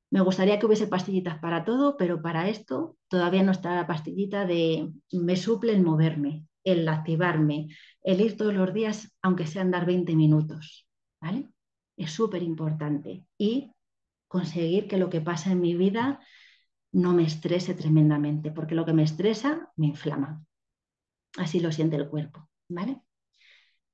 Me gustaría que hubiese pastillitas para todo, pero para esto todavía no está la pastillita de me suple el moverme, el activarme, el ir todos los días, aunque sea andar 20 minutos. ¿Vale? Es súper importante. Y conseguir que lo que pasa en mi vida no me estrese tremendamente, porque lo que me estresa me inflama. Así lo siente el cuerpo. ¿Vale?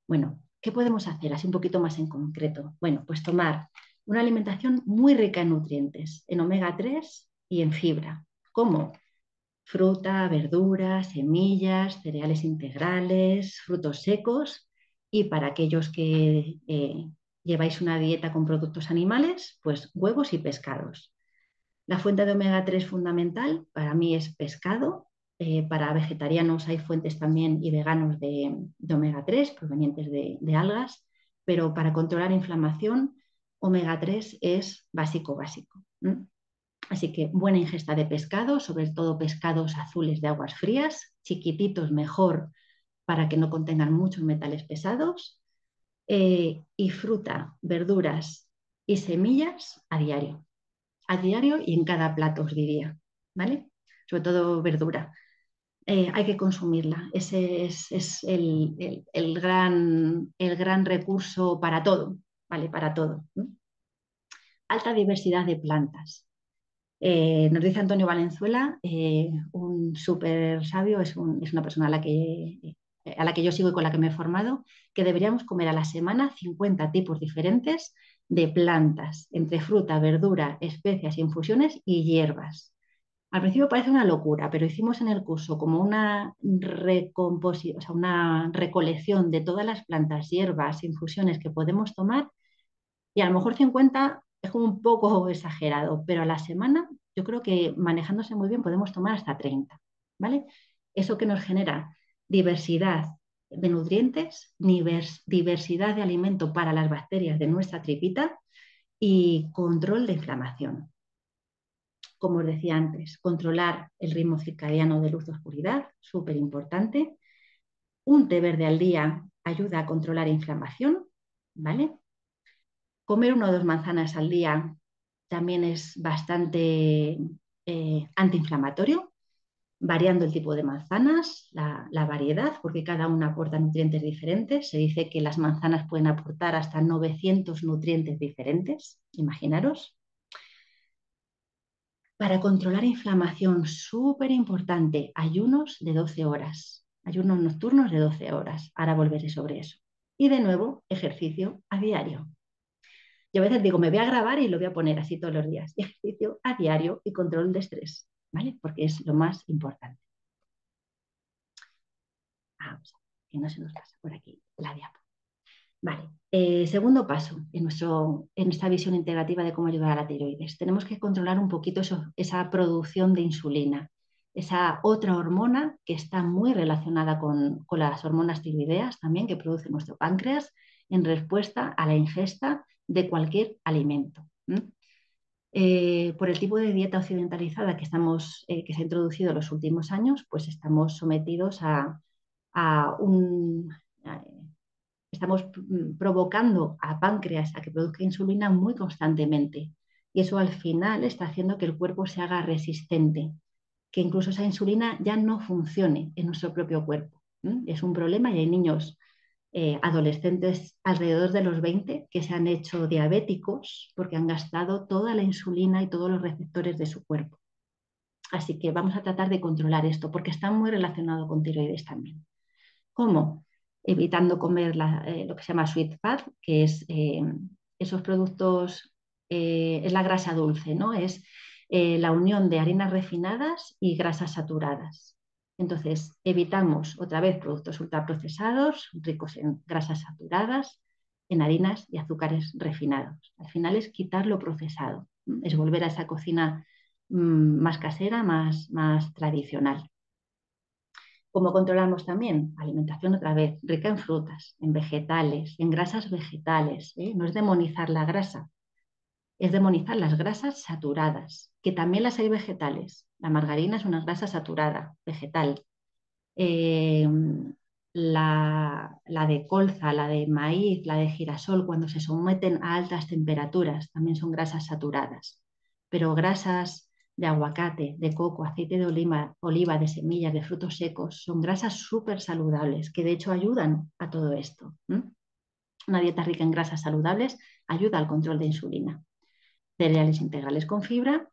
Bueno, ¿qué podemos hacer así un poquito más en concreto? Bueno, pues tomar una alimentación muy rica en nutrientes, en omega 3 y en fibra, como fruta, verduras, semillas, cereales integrales, frutos secos y para aquellos que lleváis una dieta con productos animales, pues huevos y pescados. La fuente de omega 3 fundamental para mí es pescado. Para vegetarianos hay fuentes también y veganos de omega 3 provenientes de algas, pero para controlar inflamación, omega 3 es básico, básico. ¿Mm? Así que buena ingesta de pescado, sobre todo pescados azules de aguas frías, chiquititos mejor para que no contengan muchos metales pesados, y fruta, verduras y semillas a diario y en cada plato, os diría, ¿vale? Sobre todo verdura. Hay que consumirla. Ese es el gran recurso para todo, ¿vale? Para todo. ¿No? Alta diversidad de plantas. Nos dice Antonio Valenzuela, un súper sabio, es una persona a la que yo sigo y con la que me he formado, que deberíamos comer a la semana 50 tipos diferentes de plantas, entre fruta, verdura, especias, infusiones y hierbas. Al principio parece una locura, pero hicimos en el curso como o sea, una recolección de todas las plantas, hierbas, infusiones que podemos tomar y a lo mejor 50 es como un poco exagerado, pero a la semana yo creo que manejándose muy bien podemos tomar hasta 30, ¿vale? Eso que nos genera diversidad de nutrientes, diversidad de alimento para las bacterias de nuestra tripita y control de inflamación. Como os decía antes, controlar el ritmo circadiano de luz-oscuridad, súper importante. Un té verde al día ayuda a controlar inflamación, ¿vale? Comer una o dos manzanas al día también es bastante antiinflamatorio, variando el tipo de manzanas, la variedad, porque cada una aporta nutrientes diferentes. Se dice que las manzanas pueden aportar hasta 900 nutrientes diferentes, imaginaros. Para controlar inflamación, súper importante, ayunos de 12 horas, ayunos nocturnos de 12 horas. Ahora volveré sobre eso. Y de nuevo, ejercicio a diario. Yo a veces digo, me voy a grabar y lo voy a poner así todos los días. Ejercicio a diario y control de estrés, ¿vale? Porque es lo más importante. Vamos a ver, que no se nos pasa por aquí la diapo. Vale, segundo paso en esta visión integrativa de cómo ayudar a la tiroides. Tenemos que controlar un poquito esa producción de insulina, esa otra hormona que está muy relacionada con las hormonas tiroideas también que produce nuestro páncreas en respuesta a la ingesta de cualquier alimento. Por el tipo de dieta occidentalizada que se ha introducido en los últimos años, pues estamos sometidos a un, estamos provocando a páncreas a que produzca insulina muy constantemente. Y eso al final está haciendo que el cuerpo se haga resistente, que incluso esa insulina ya no funcione en nuestro propio cuerpo. Es un problema y hay niños adolescentes alrededor de los 20 que se han hecho diabéticos porque han gastado toda la insulina y todos los receptores de su cuerpo. Así que vamos a tratar de controlar esto porque está muy relacionado con tiroides también. ¿Cómo? Evitando comer lo que se llama sweet fat, que es esos productos, es la grasa dulce, ¿no? Es la unión de harinas refinadas y grasas saturadas. Entonces, evitamos otra vez productos ultraprocesados, ricos en grasas saturadas, en harinas y azúcares refinados. Al final es quitar lo procesado, es volver a esa cocina más casera, más tradicional. Como controlamos también alimentación otra vez, rica en frutas, en vegetales, en grasas vegetales, ¿eh? No es demonizar la grasa, es demonizar las grasas saturadas, que también las hay vegetales. La margarina es una grasa saturada, vegetal. Eh, la de colza, la de maíz, la de girasol, cuando se someten a altas temperaturas, también son grasas saturadas. Pero grasas de aguacate, de coco, aceite de oliva, de semillas, de frutos secos, son grasas súper saludables que de hecho ayudan a todo esto. Una dieta rica en grasas saludables ayuda al control de insulina. Cereales integrales con fibra,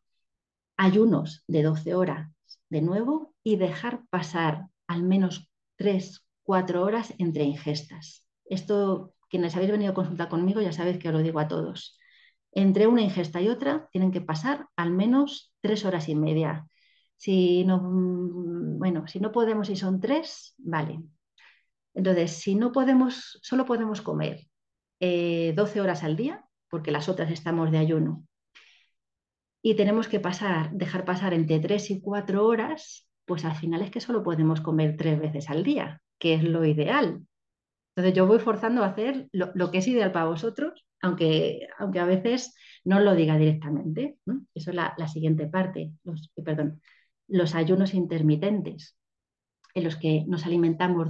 ayunos de 12 horas de nuevo y dejar pasar al menos 3, 4 horas entre ingestas. Esto, quienes habéis venido a consultar conmigo ya sabéis que os lo digo a todos. Entre una ingesta y otra tienen que pasar al menos 3 horas y media. Si no, bueno, si no podemos y son 3, vale. Entonces, si no podemos, solo podemos comer 12 horas al día, porque las otras estamos de ayuno, y tenemos que dejar pasar entre 3 y 4 horas, pues al final es que solo podemos comer 3 veces al día, que es lo ideal. Entonces yo voy forzando a hacer lo que es ideal para vosotros, aunque a veces no lo diga directamente. Eso es la siguiente parte, los ayunos intermitentes, en los que nos alimentamos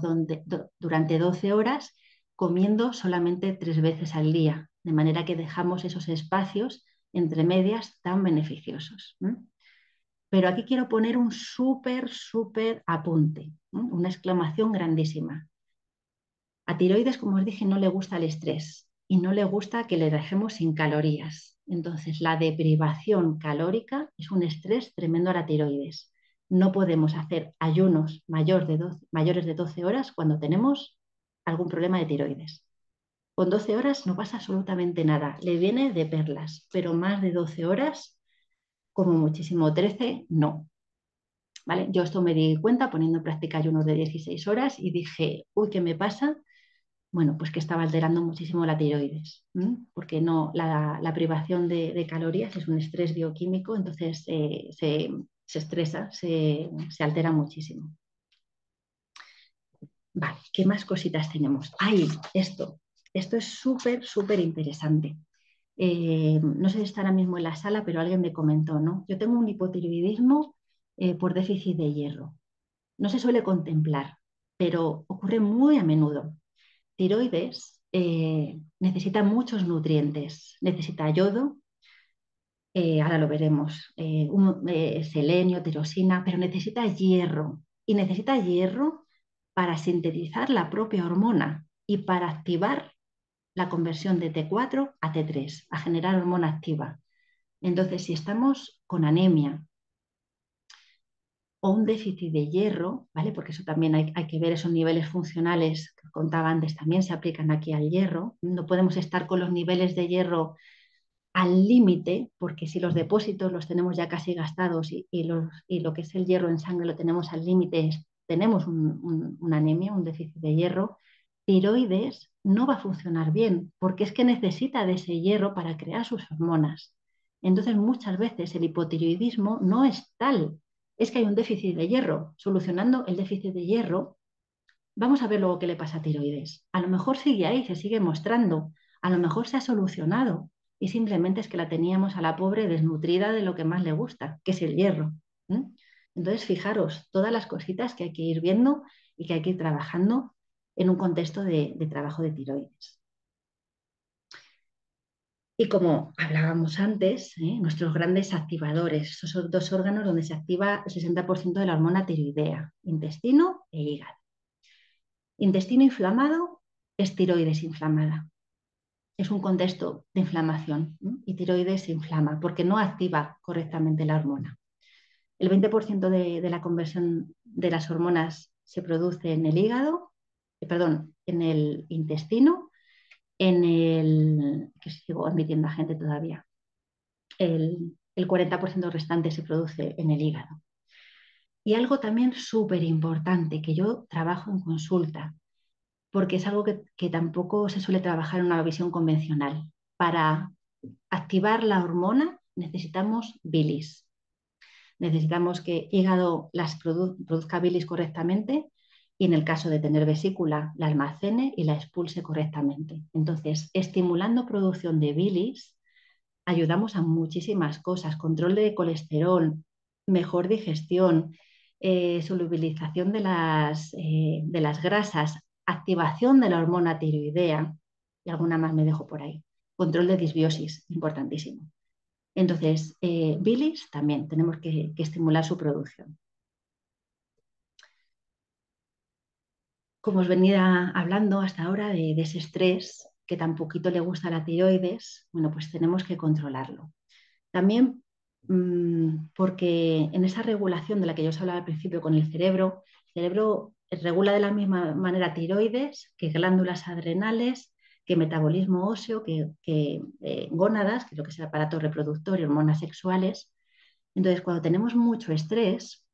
durante 12 horas comiendo solamente 3 veces al día, de manera que dejamos esos espacios entre medias tan beneficiosos. Pero aquí quiero poner un súper apunte, una exclamación grandísima. A tiroides, como os dije, no le gusta el estrés y no le gusta que le dejemos sin calorías. Entonces, la deprivación calórica es un estrés tremendo a la tiroides. No podemos hacer ayunos mayores de 12 horas cuando tenemos algún problema de tiroides. Con 12 horas no pasa absolutamente nada, le viene de perlas, pero más de 12 horas, como muchísimo 13, no. ¿Vale? Yo esto me di cuenta poniendo en práctica ayunos de 16 horas y dije, uy, ¿qué me pasa? Bueno, pues que estaba alterando muchísimo la tiroides, porque no, la privación de calorías es un estrés bioquímico, entonces se estresa, se altera muchísimo. Vale, ¿qué más cositas tenemos? ¡Ay! Esto es súper interesante. No sé si está ahora mismo en la sala, pero alguien me comentó, ¿no? Yo tengo un hipotiroidismo por déficit de hierro. No se suele contemplar, pero ocurre muy a menudo. Tiroides necesita muchos nutrientes, necesita yodo, ahora lo veremos, selenio, tirosina, pero necesita hierro y necesita hierro para sintetizar la propia hormona y para activar la conversión de T4 a T3, a generar hormona activa. Entonces, si estamos con anemia o un déficit de hierro, ¿vale? Porque eso también hay que ver esos niveles funcionales que contaba antes, también se aplican aquí al hierro. No podemos estar con los niveles de hierro al límite, porque si los depósitos los tenemos ya casi gastados y lo que es el hierro en sangre lo tenemos al límite, tenemos una anemia, un déficit de hierro, tiroides no va a funcionar bien, porque es que necesita de ese hierro para crear sus hormonas. Entonces, muchas veces el hipotiroidismo no es tal, es que hay un déficit de hierro. Solucionando el déficit de hierro, vamos a ver luego qué le pasa a tiroides. A lo mejor sigue ahí, se sigue mostrando, a lo mejor se ha solucionado y simplemente es que la teníamos a la pobre desnutrida de lo que más le gusta, que es el hierro. Entonces, fijaros todas las cositas que hay que ir viendo y que hay que ir trabajando en un contexto de trabajo de tiroides. Y como hablábamos antes, nuestros grandes activadores, esos son 2 órganos donde se activa el 60% de la hormona tiroidea, intestino e hígado. Intestino inflamado es tiroides inflamada. Es un contexto de inflamación, y tiroides se inflama porque no activa correctamente la hormona. El 20% de la conversión de las hormonas se produce en el hígado, en el intestino, que sigo admitiendo a gente todavía. El 40% restante se produce en el hígado. Y algo también súper importante que yo trabajo en consulta, porque es algo que tampoco se suele trabajar en una visión convencional. Para activar la hormona necesitamos bilis. Necesitamos que hígado las produzca bilis correctamente y en el caso de tener vesícula la almacene y la expulse correctamente. Entonces, estimulando producción de bilis, ayudamos a muchísimas cosas, control de colesterol, mejor digestión, solubilización de las grasas, activación de la hormona tiroidea y alguna más me dejo por ahí. Control de disbiosis, importantísimo. Entonces, bilis también tenemos que estimular su producción. Como os venía hablando hasta ahora de ese estrés que tan poquito le gusta a la tiroides, bueno, pues tenemos que controlarlo. También porque en esa regulación de la que yo os hablaba al principio con el cerebro regula de la misma manera tiroides que glándulas adrenales, que metabolismo óseo, que gónadas, que es lo que es el aparato reproductor y hormonas sexuales. Entonces, cuando tenemos mucho estrés,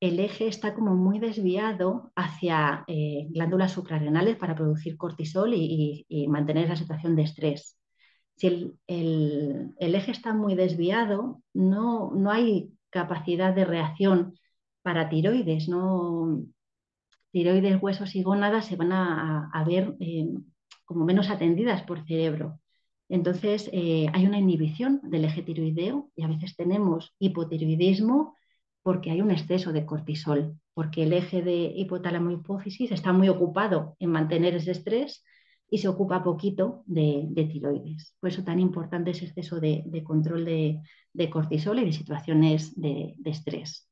el eje está como muy desviado hacia glándulas suprarrenales para producir cortisol y mantener esa situación de estrés. Si el eje está muy desviado, no hay capacidad de reacción para tiroides, no, tiroides, huesos y gónadas se van a ver como menos atendidas por cerebro. Entonces, hay una inhibición del eje tiroideo y a veces tenemos hipotiroidismo porque hay un exceso de cortisol, porque el eje de hipotálamo-hipófisis está muy ocupado en mantener ese estrés y se ocupa poquito de tiroides. Por eso tan importante es exceso de control de cortisol y de situaciones de estrés.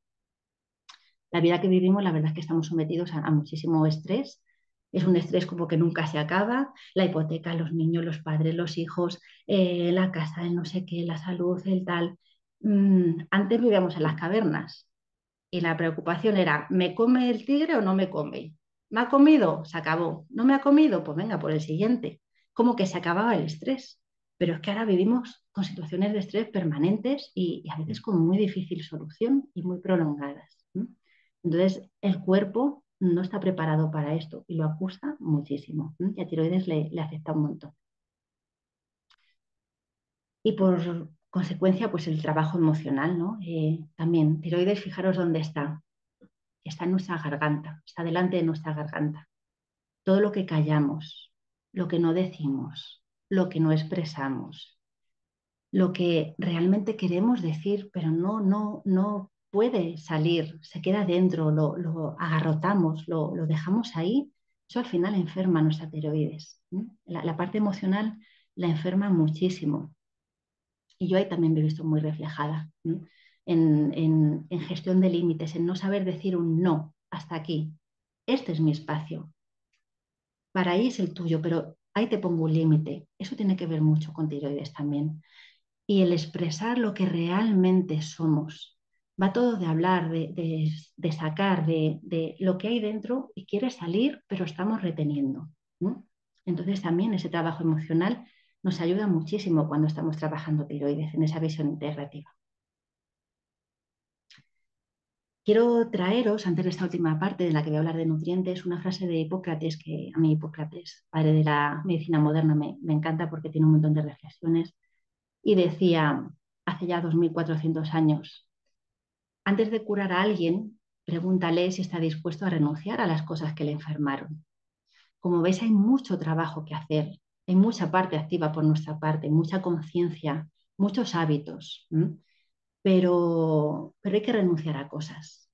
La vida que vivimos, la verdad es que estamos sometidos a muchísimo estrés. Es un estrés como que nunca se acaba. La hipoteca, los niños, los padres, los hijos, la casa, el no sé qué, la salud, el tal. Antes vivíamos en las cavernas y la preocupación era, ¿me come el tigre o no me come? ¿Me ha comido? Se acabó. ¿No me ha comido? Pues venga, por el siguiente. Como que se acababa el estrés. Pero es que ahora vivimos con situaciones de estrés permanentes y a veces con muy difícil solución y muy prolongadas. Entonces, el cuerpo no está preparado para esto y lo acusa muchísimo. Y a tiroides le afecta un montón. Y por consecuencia, pues el trabajo emocional, ¿no? También, tiroides, fijaros dónde está. Está en nuestra garganta, está delante de nuestra garganta. Todo lo que callamos, lo que no decimos, lo que no expresamos, lo que realmente queremos decir, pero no puede salir, se queda dentro, lo agarrotamos, lo dejamos ahí, eso al final enferma nuestra tiroides. La parte emocional la enferma muchísimo. Y yo ahí también me he visto muy reflejada, ¿no? En gestión de límites, en no saber decir un no, hasta aquí. Este es mi espacio. Para ahí es el tuyo, pero ahí te pongo un límite. Eso tiene que ver mucho con tiroides también. Y el expresar lo que realmente somos. Va todo de hablar, de sacar, de lo que hay dentro y quiere salir, pero estamos reteniendo, ¿no? Entonces también ese trabajo emocional nos ayuda muchísimo cuando estamos trabajando tiroides en esa visión integrativa. Quiero traeros, antes de esta última parte de la que voy a hablar de nutrientes, una frase de Hipócrates, que a mí Hipócrates, padre de la medicina moderna, me encanta porque tiene un montón de reflexiones, y decía, hace ya 2400 años, antes de curar a alguien, pregúntale si está dispuesto a renunciar a las cosas que le enfermaron. Como veis, hay mucho trabajo que hacer, hay mucha parte activa por nuestra parte, mucha conciencia, muchos hábitos, pero hay que renunciar a cosas.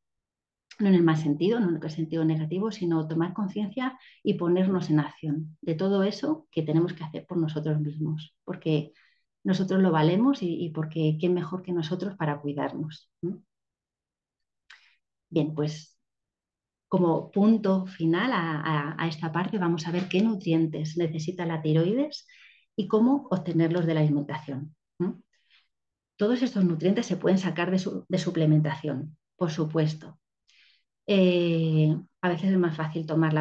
No en el mal sentido, no en el sentido negativo, sino tomar conciencia y ponernos en acción de todo eso que tenemos que hacer por nosotros mismos, porque nosotros lo valemos y porque quién mejor que nosotros para cuidarnos. Bien, pues como punto final a esta parte vamos a ver qué nutrientes necesita la tiroides y cómo obtenerlos de la alimentación. Todos estos nutrientes se pueden sacar de suplementación, por supuesto. A veces es más fácil tomar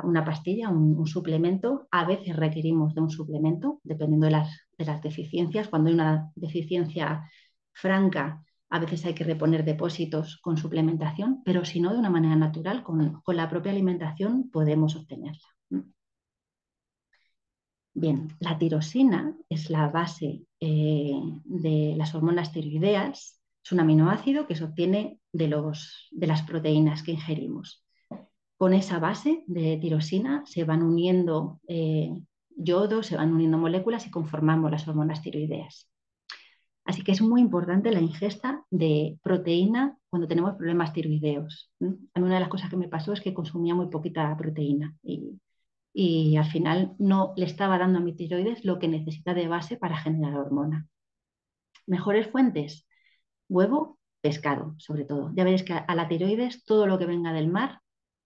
una pastilla, un suplemento. A veces requerimos de un suplemento, dependiendo de las deficiencias. Cuando hay una deficiencia franca, a veces hay que reponer depósitos con suplementación, pero si no, de una manera natural, con la propia alimentación podemos obtenerla. Bien, la tirosina es la base de las hormonas tiroideas. Es un aminoácido que se obtiene de las proteínas que ingerimos. Con esa base de tirosina se van uniendo yodo, se van uniendo moléculas y conformamos las hormonas tiroideas. Así que es muy importante la ingesta de proteína cuando tenemos problemas tiroideos. A mí una de las cosas que me pasó es que consumía muy poquita proteína y al final no le estaba dando a mi tiroides lo que necesita de base para generar hormona. Mejores fuentes, huevo, pescado, sobre todo. Ya veréis que a la tiroides todo lo que venga del mar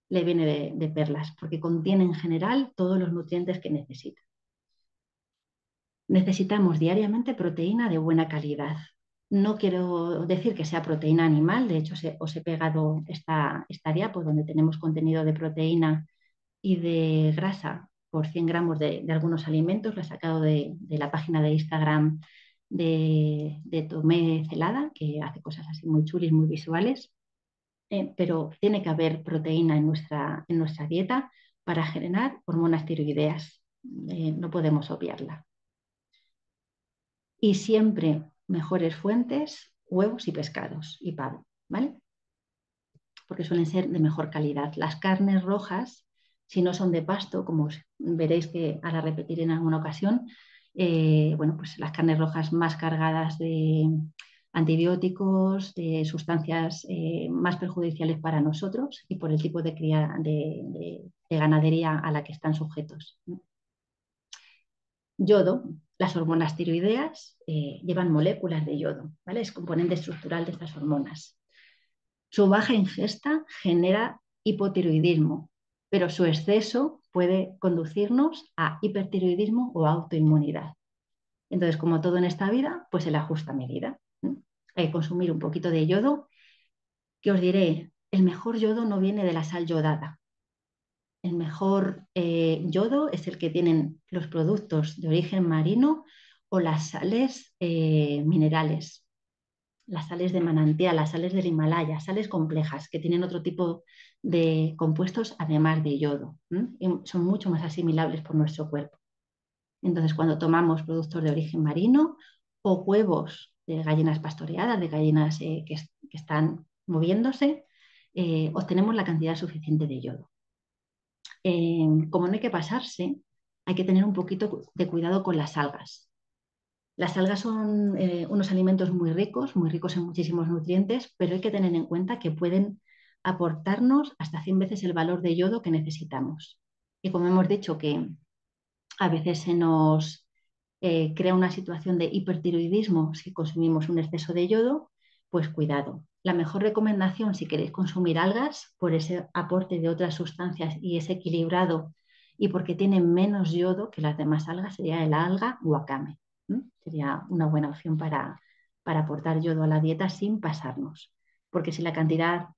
le viene de perlas, porque contiene en general todos los nutrientes que necesita. Necesitamos diariamente proteína de buena calidad. No quiero decir que sea proteína animal, de hecho os he pegado esta diapo donde tenemos contenido de proteína y de grasa por 100 gramos de algunos alimentos, lo he sacado de la página de Instagram de Tomé Celada, que hace cosas así muy chulis, muy visuales, pero tiene que haber proteína en nuestra dieta para generar hormonas tiroideas. No podemos obviarla. Y siempre mejores fuentes, huevos y pescados y pavo, ¿vale? Porque suelen ser de mejor calidad. Las carnes rojas, si no son de pasto, como veréis que ahora repetiré en alguna ocasión, bueno, pues las carnes rojas más cargadas de antibióticos, de sustancias más perjudiciales para nosotros y por el tipo de, de ganadería a la que están sujetos. Yodo, las hormonas tiroideas llevan moléculas de yodo, ¿vale? Es componente estructural de estas hormonas. Su baja ingesta genera hipotiroidismo, pero su exceso puede conducirnos a hipertiroidismo o autoinmunidad. Entonces, como todo en esta vida, pues el ajusta medida. Hay que consumir un poquito de yodo, que os diré, el mejor yodo no viene de la sal yodada. El mejor yodo es el que tienen los productos de origen marino o las sales minerales, las sales de manantial, las sales del Himalaya, sales complejas que tienen otro tipo de compuestos además de yodo. Y son mucho más asimilables por nuestro cuerpo. Entonces, cuando tomamos productos de origen marino o huevos de gallinas pastoreadas, de gallinas que están moviéndose, obtenemos la cantidad suficiente de yodo. Como no hay que pasarse, hay que tener un poquito de cuidado con las algas. Las algas son unos alimentos muy ricos en muchísimos nutrientes, pero hay que tener en cuenta que pueden aportarnos hasta 100 veces el valor de yodo que necesitamos. Y como hemos dicho que a veces se nos crea una situación de hipertiroidismo si consumimos un exceso de yodo, pues cuidado. La mejor recomendación si queréis consumir algas por ese aporte de otras sustancias y es equilibrado y porque tiene menos yodo que las demás algas sería el alga wakame. Sería una buena opción para aportar yodo a la dieta sin pasarnos. Porque si la cantidad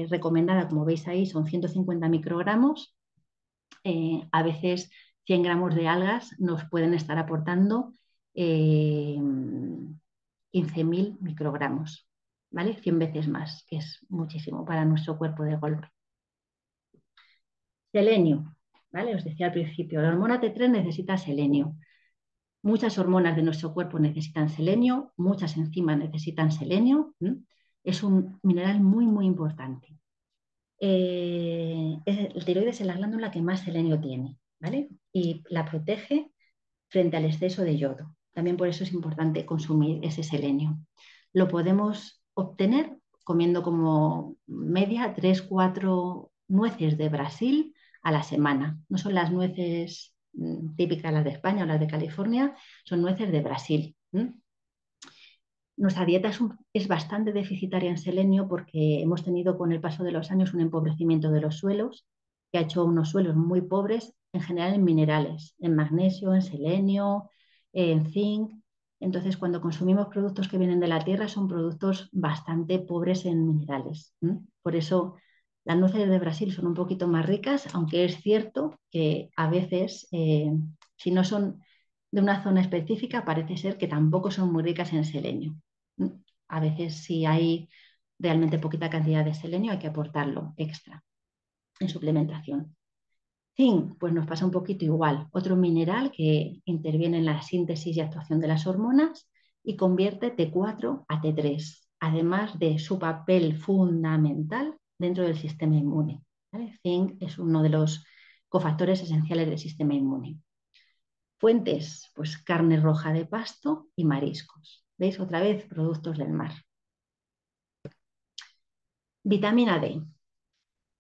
recomendada, como veis ahí, son 150 microgramos, a veces 100 gramos de algas nos pueden estar aportando 15.000 microgramos, ¿vale? 100 veces más, que es muchísimo para nuestro cuerpo de golpe. Selenio, ¿vale? Os decía al principio, la hormona T3 necesita selenio. Muchas hormonas de nuestro cuerpo necesitan selenio, muchas enzimas necesitan selenio. Es un mineral muy, muy importante. El tiroides es la glándula que más selenio tiene, ¿vale? Y la protege frente al exceso de yodo. También por eso es importante consumir ese selenio. Lo podemos obtener comiendo como media 3-4 nueces de Brasil a la semana. No son las nueces típicas, las de España o las de California, son nueces de Brasil. Nuestra dieta es bastante deficitaria en selenio porque hemos tenido con el paso de los años un empobrecimiento de los suelos que ha hecho unos suelos muy pobres en general en minerales, en magnesio, en selenio, en zinc. Entonces, cuando consumimos productos que vienen de la tierra son productos bastante pobres en minerales. Por eso las nueces de Brasil son un poquito más ricas, aunque es cierto que a veces, si no son de una zona específica, parece ser que tampoco son muy ricas en selenio. A veces si hay realmente poquita cantidad de selenio hay que aportarlo extra en suplementación. Zinc, pues nos pasa un poquito igual. Otro mineral que interviene en la síntesis y actuación de las hormonas y convierte T4 a T3, además de su papel fundamental dentro del sistema inmune. ¿Vale? Zinc es uno de los cofactores esenciales del sistema inmune. Fuentes, pues carne roja de pasto y mariscos. ¿Veis? Otra vez, productos del mar. Vitamina D.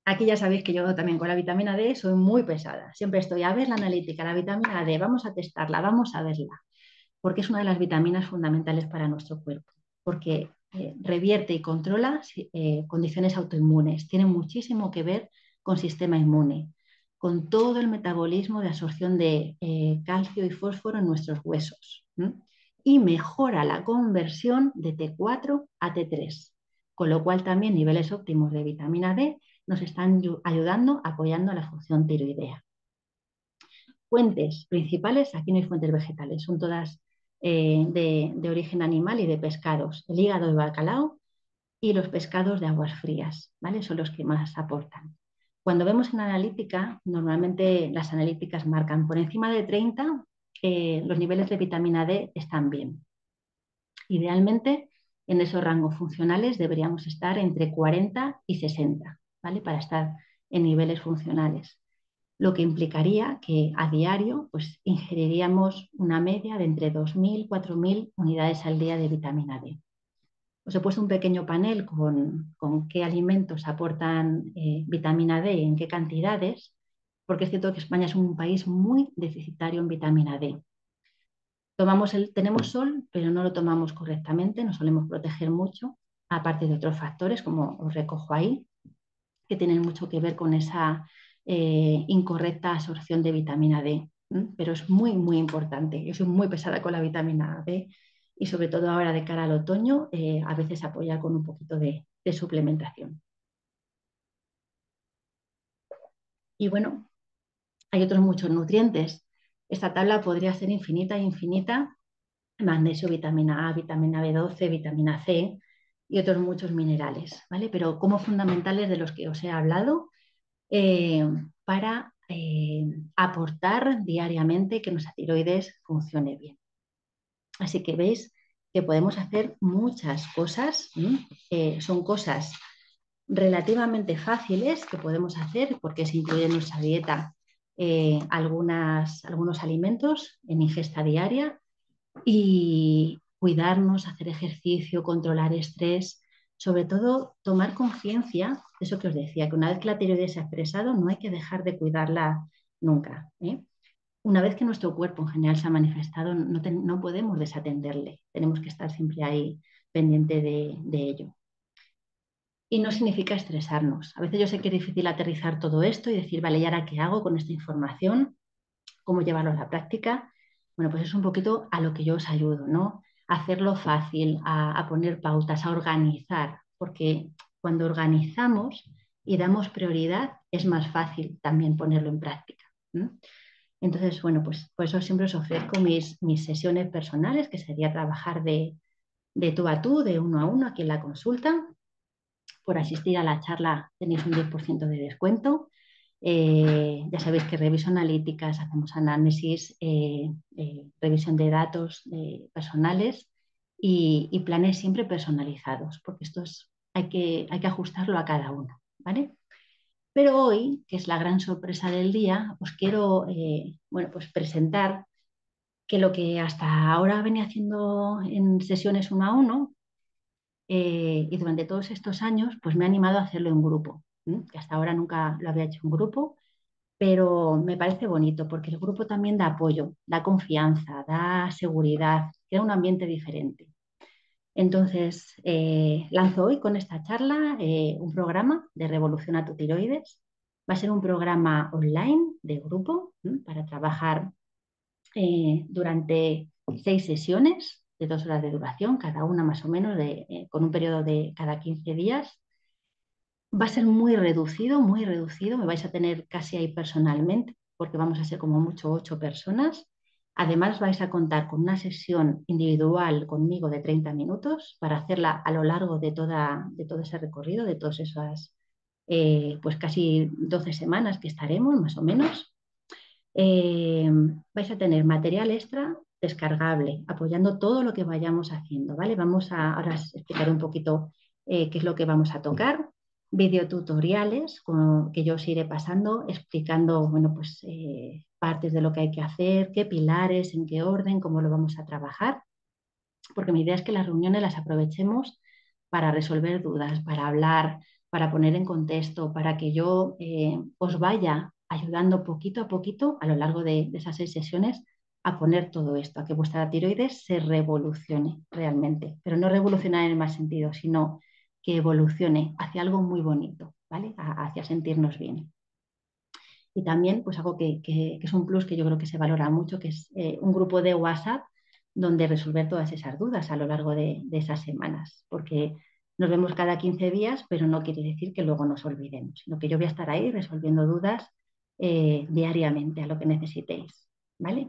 Aquí ya sabéis que yo también con la vitamina D soy muy pesada. Siempre estoy a ver la analítica, la vitamina D, vamos a testarla, vamos a verla, porque es una de las vitaminas fundamentales para nuestro cuerpo, porque revierte y controla condiciones autoinmunes, tiene muchísimo que ver con sistema inmune, con todo el metabolismo de absorción de calcio y fósforo en nuestros huesos, ¿m? Y mejora la conversión de T4 a T3, con lo cual también niveles óptimos de vitamina D nos están ayudando, apoyando a la función tiroidea. Fuentes principales, aquí no hay fuentes vegetales, son todas de origen animal y de pescados. El hígado de bacalao y los pescados de aguas frías, ¿vale? Son los que más aportan. Cuando vemos en analítica, normalmente las analíticas marcan por encima de 30, los niveles de vitamina D están bien. Idealmente, en esos rangos funcionales deberíamos estar entre 40 y 60, ¿vale? Para estar en niveles funcionales, lo que implicaría que a diario pues, ingeriríamos una media de entre 2.000 y 4.000 unidades al día de vitamina D. Os he puesto un pequeño panel con qué alimentos aportan vitamina D y en qué cantidades, porque es cierto que España es un país muy deficitario en vitamina D. Tenemos sol, pero no lo tomamos correctamente, nos solemos proteger mucho, aparte de otros factores, como os recojo ahí, que tienen mucho que ver con esa incorrecta absorción de vitamina D. Pero es muy, muy importante. Yo soy muy pesada con la vitamina D y sobre todo ahora de cara al otoño, a veces apoyar con un poquito de suplementación. Y bueno, hay otros muchos nutrientes. Esta tabla podría ser infinita e infinita. Magnesio, vitamina A, vitamina B12, vitamina C y otros muchos minerales, ¿vale? Pero como fundamentales de los que os he hablado, para aportar diariamente que nuestra tiroides funcione bien. Así que veis que podemos hacer muchas cosas, son cosas relativamente fáciles que podemos hacer porque se incluye en nuestra dieta algunos alimentos en ingesta diaria y cuidarnos, hacer ejercicio, controlar estrés, sobre todo tomar conciencia de eso que os decía, que una vez que la tiroides se ha expresado no hay que dejar de cuidarla nunca, ¿eh? Una vez que nuestro cuerpo en general se ha manifestado, no podemos desatenderle, tenemos que estar siempre ahí pendiente de ello. Y no significa estresarnos. A veces yo sé que es difícil aterrizar todo esto y decir, vale, ¿y ahora qué hago con esta información? ¿Cómo llevarlo a la práctica? Bueno, pues es un poquito a lo que yo os ayudo, ¿no? A hacerlo fácil, a poner pautas, a organizar, porque cuando organizamos y damos prioridad es más fácil también ponerlo en práctica. ¿No? Entonces, bueno, pues por eso siempre os ofrezco mis sesiones personales, que sería trabajar de tú a tú, de uno a uno aquí en la consulta. Por asistir a la charla tenéis un 10% de descuento. Ya sabéis que reviso analíticas, hacemos análisis, revisión de datos personales y planes siempre personalizados, porque hay que ajustarlo a cada uno, ¿vale? Pero hoy, que es la gran sorpresa del día, os quiero bueno, pues presentar que lo que hasta ahora venía haciendo en sesiones uno a uno, y durante todos estos años, pues me he animado a hacerlo en grupo, que hasta ahora nunca lo había hecho en grupo, pero me parece bonito porque el grupo también da apoyo, da confianza, da seguridad, crea un ambiente diferente. Entonces, lanzo hoy con esta charla un programa de Revolución a tu tiroides. Va a ser un programa online de grupo para trabajar durante 6 sesiones de 2 horas de duración, cada una más o menos, con un periodo de cada 15 días. Va a ser muy reducido, me vais a tener casi ahí personalmente, porque vamos a ser como mucho 8 personas. Además, vais a contar con una sesión individual conmigo de 30 minutos para hacerla a lo largo de todo ese recorrido, de todas esas, pues casi 12 semanas que estaremos, más o menos. Eh, Vais a tener material extra descargable, apoyando todo lo que vayamos haciendo, ¿vale? Ahora os explicaré un poquito qué es lo que vamos a tocar, videotutoriales que yo os iré pasando, explicando, bueno, pues partes de lo que hay que hacer, qué pilares, en qué orden, cómo lo vamos a trabajar. porque mi idea es que las reuniones las aprovechemos para resolver dudas, para hablar, para poner en contexto, para que yo os vaya ayudando poquito a poquito a lo largo de esas 6 sesiones a poner todo esto, a que vuestra tiroides se revolucione realmente, pero no revolucionar en el mal sentido, sino que evolucione hacia algo muy bonito, ¿vale? Hacia sentirnos bien. Y también, pues algo que es un plus que yo creo que se valora mucho, que es un grupo de WhatsApp donde resolver todas esas dudas a lo largo de esas semanas, porque nos vemos cada 15 días, pero no quiere decir que luego nos olvidemos, sino que yo voy a estar ahí resolviendo dudas diariamente a lo que necesitéis, ¿vale?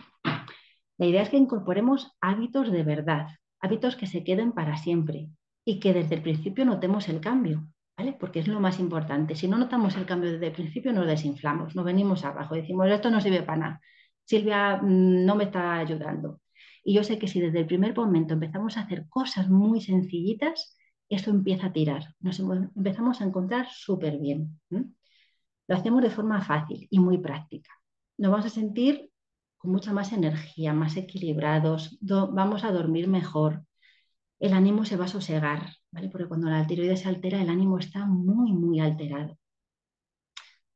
La idea es que incorporemos hábitos de verdad, hábitos que se queden para siempre y que desde el principio notemos el cambio, ¿vale? Porque es lo más importante. Si no notamos el cambio desde el principio, nos desinflamos, nos venimos abajo, decimos, esto no sirve para nada, Silvia no me está ayudando. Y yo sé que si desde el primer momento empezamos a hacer cosas muy sencillitas, esto empieza a tirar, nos empezamos a encontrar súper bien. Lo hacemos de forma fácil y muy práctica. Nos vamos a sentir con mucha más energía, más equilibrados, vamos a dormir mejor, el ánimo se va a sosegar, ¿vale? Porque cuando la tiroides se altera, el ánimo está muy, muy alterado.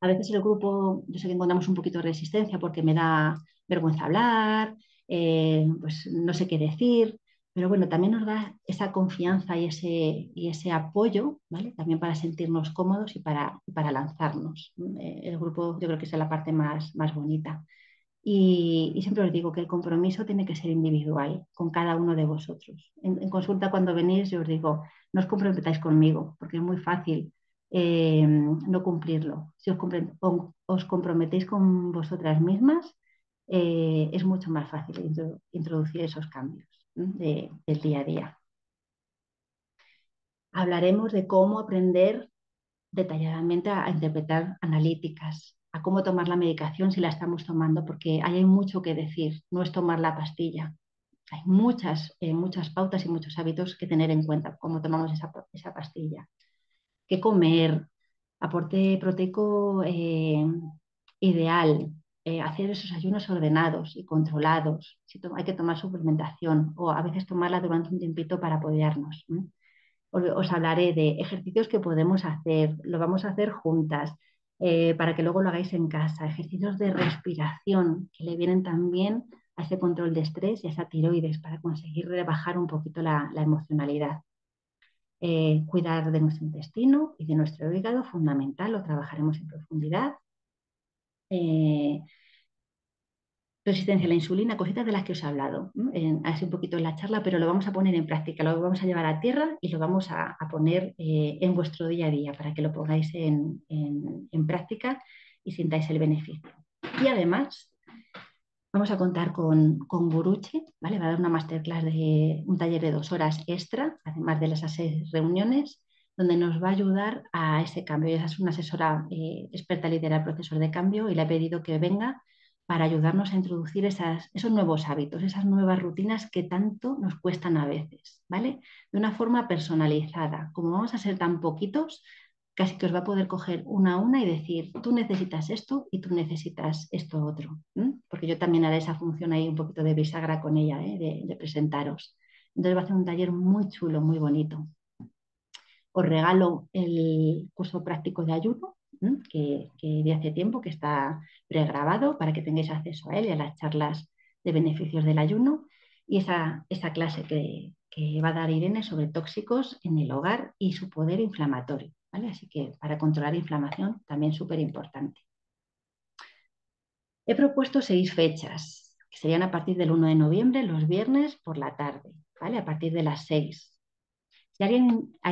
A veces el grupo, yo sé que encontramos un poquito de resistencia porque me da vergüenza hablar, pues no sé qué decir, pero bueno, también nos da esa confianza y ese apoyo, ¿vale? También para sentirnos cómodos y para lanzarnos. El grupo yo creo que es la parte más bonita. Y siempre os digo que el compromiso tiene que ser individual con cada uno de vosotros. En consulta cuando venís yo os digo, no os comprometáis conmigo, porque es muy fácil no cumplirlo. Si os comprometéis con vosotras mismas, es mucho más fácil introducir esos cambios del día a día. Hablaremos de cómo aprender detalladamente a interpretar analíticas, a cómo tomar la medicación si la estamos tomando, porque ahí hay mucho que decir, no es tomar la pastilla. Hay muchas pautas y muchos hábitos que tener en cuenta, cómo tomamos esa pastilla. ¿Qué comer? Aporte proteico ideal, hacer esos ayunos ordenados y controlados. Si hay que tomar suplementación o a veces tomarla durante un tiempito para apoyarnos. Os hablaré de ejercicios que podemos hacer, lo vamos a hacer juntas, para que luego lo hagáis en casa, ejercicios de respiración que le vienen también a ese control de estrés y a esa tiroides para conseguir rebajar un poquito la emocionalidad. Cuidar de nuestro intestino y de nuestro hígado, fundamental, lo trabajaremos en profundidad. Eh, Resistencia a la insulina, cositas de las que os he hablado, así un poquito en la charla, pero lo vamos a poner en práctica, lo vamos a llevar a tierra y lo vamos a poner en vuestro día a día para que lo pongáis en práctica y sintáis el beneficio. Y además vamos a contar con Guruche, ¿vale? Va a dar una masterclass de un taller de 2 horas extra, además de esas 6 reuniones, donde nos va a ayudar a ese cambio. Ella es una asesora experta en liderar procesos de cambio y le he pedido que venga para ayudarnos a introducir esos nuevos hábitos, esas nuevas rutinas que tanto nos cuestan a veces, ¿vale? De una forma personalizada. Como vamos a ser tan poquitos, casi que os va a poder coger una a una y decir, tú necesitas esto y tú necesitas esto otro. Porque yo también haré esa función ahí un poquito de bisagra con ella, de presentaros. Entonces va a ser un taller muy chulo, muy bonito. Os regalo el curso práctico de ayuno, que de hace tiempo, que está pregrabado para que tengáis acceso a él y a las charlas de beneficios del ayuno. Y esa clase que va a dar Irene sobre tóxicos en el hogar y su poder inflamatorio. ¿Vale? Así que para controlar inflamación también súper importante. He propuesto 6 fechas, que serían a partir del 1 de noviembre, los viernes por la tarde, ¿vale? A partir de las 6. Si hay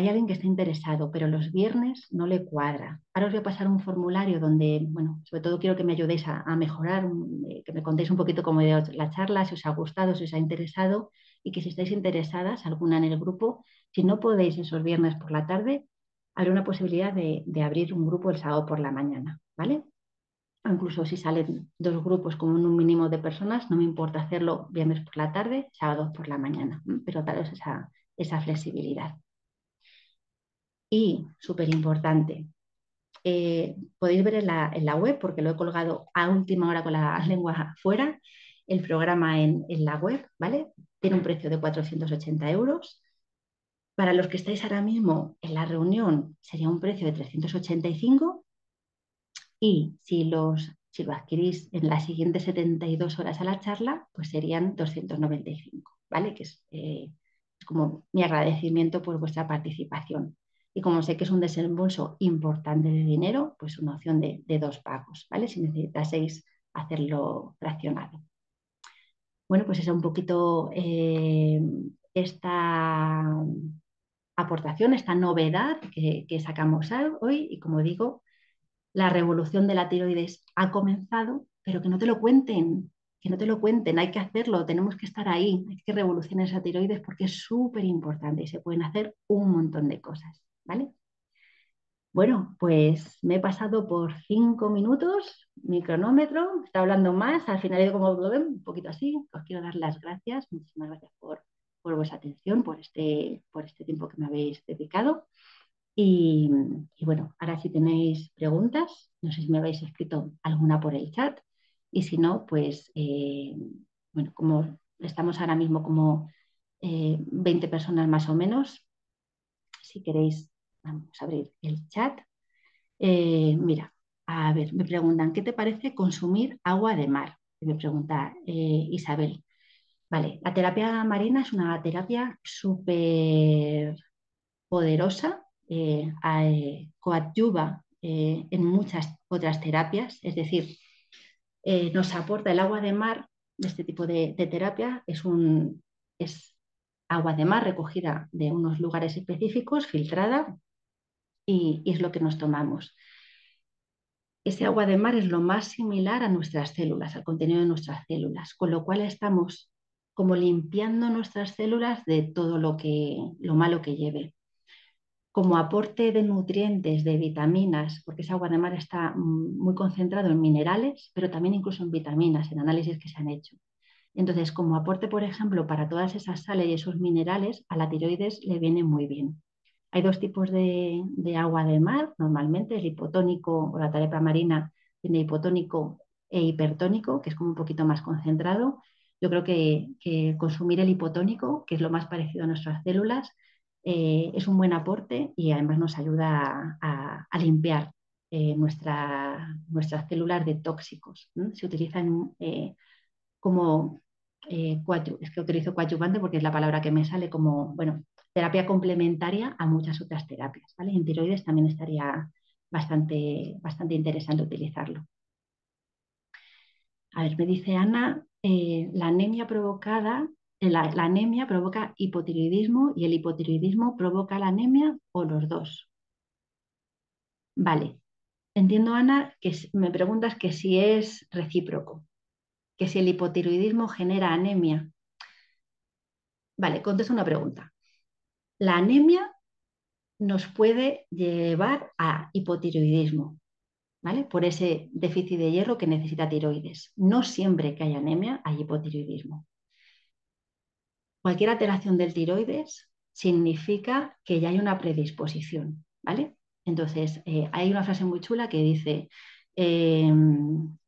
alguien que esté interesado, pero los viernes no le cuadra, ahora os voy a pasar un formulario donde, bueno, sobre todo quiero que me ayudéis a mejorar, que me contéis un poquito cómo ha ido la charla, si os ha gustado, si os ha interesado y que si estáis interesadas, alguna en el grupo, si no podéis esos viernes por la tarde, habrá una posibilidad de abrir un grupo el sábado por la mañana, ¿vale? Incluso si salen 2 grupos con un mínimo de personas, no me importa hacerlo viernes por la tarde, sábado por la mañana, pero daros esa flexibilidad. Y súper importante, podéis ver en la web, porque lo he colgado a última hora con la lengua fuera, el programa en la web, ¿vale? Tiene un precio de 480 euros. Para los que estáis ahora mismo en la reunión sería un precio de 385 y si lo adquirís en las siguientes 72 horas a la charla, pues serían 295, ¿vale? Que es como mi agradecimiento por vuestra participación. Y como sé que es un desembolso importante de dinero, pues una opción de dos pagos, ¿vale? Si necesitaseis hacerlo fraccionado. Bueno, pues esa es un poquito esta aportación, esta novedad que sacamos hoy. Y como digo, la revolución de la tiroides ha comenzado, pero que no te lo cuenten, que no te lo cuenten, hay que hacerlo, tenemos que estar ahí, hay que revolucionar esa tiroides porque es súper importante y se pueden hacer un montón de cosas, ¿vale? Bueno, pues me he pasado por 5 minutos, mi cronómetro, está hablando más, al final he ido como un poquito así, os quiero dar las gracias, muchísimas gracias por vuestra atención, por este tiempo que me habéis dedicado. Y, y bueno, ahora si tenéis preguntas, no sé si me habéis escrito alguna por el chat y si no, pues bueno, como estamos ahora mismo como 20 personas más o menos, si queréis, vamos a abrir el chat. Mira, a ver, me preguntan, ¿qué te parece consumir agua de mar? Me pregunta Isabel. Vale, la terapia marina es una terapia súper poderosa, coadyuva en muchas otras terapias, es decir, nos aporta el agua de mar de este tipo de terapia, es agua de mar recogida de unos lugares específicos, filtrada, y es lo que nos tomamos. Ese agua de mar es lo más similar a nuestras células, al contenido de nuestras células, con lo cual estamos como limpiando nuestras células de todo lo malo que lleve. Como aporte de nutrientes, de vitaminas, porque ese agua de mar está muy concentrado en minerales, pero también incluso en vitaminas, en análisis que se han hecho. Entonces, como aporte, por ejemplo, para todas esas sales y esos minerales, a la tiroides le viene muy bien. Hay dos tipos de agua de mar, normalmente el hipotónico o la terapia marina tiene hipotónico e hipertónico, que es como un poquito más concentrado. Yo creo que consumir el hipotónico, que es lo más parecido a nuestras células, es un buen aporte y además nos ayuda a limpiar nuestras células de tóxicos. Se utilizan como es que utilizo coadyuvante porque es la palabra que me sale como, bueno, terapia complementaria a muchas otras terapias, ¿vale? En tiroides también estaría bastante interesante utilizarlo. A ver, me dice Ana, la anemia la anemia provoca hipotiroidismo y el hipotiroidismo provoca la anemia o los dos. Vale, entiendo Ana que me preguntas que si es recíproco, que si el hipotiroidismo genera anemia. Vale, contesto una pregunta. La anemia nos puede llevar a hipotiroidismo, ¿vale? Por ese déficit de hierro que necesita tiroides. No siempre que hay anemia hay hipotiroidismo. Cualquier alteración del tiroides significa que ya hay una predisposición, ¿vale? Entonces, hay una frase muy chula que dice, eh,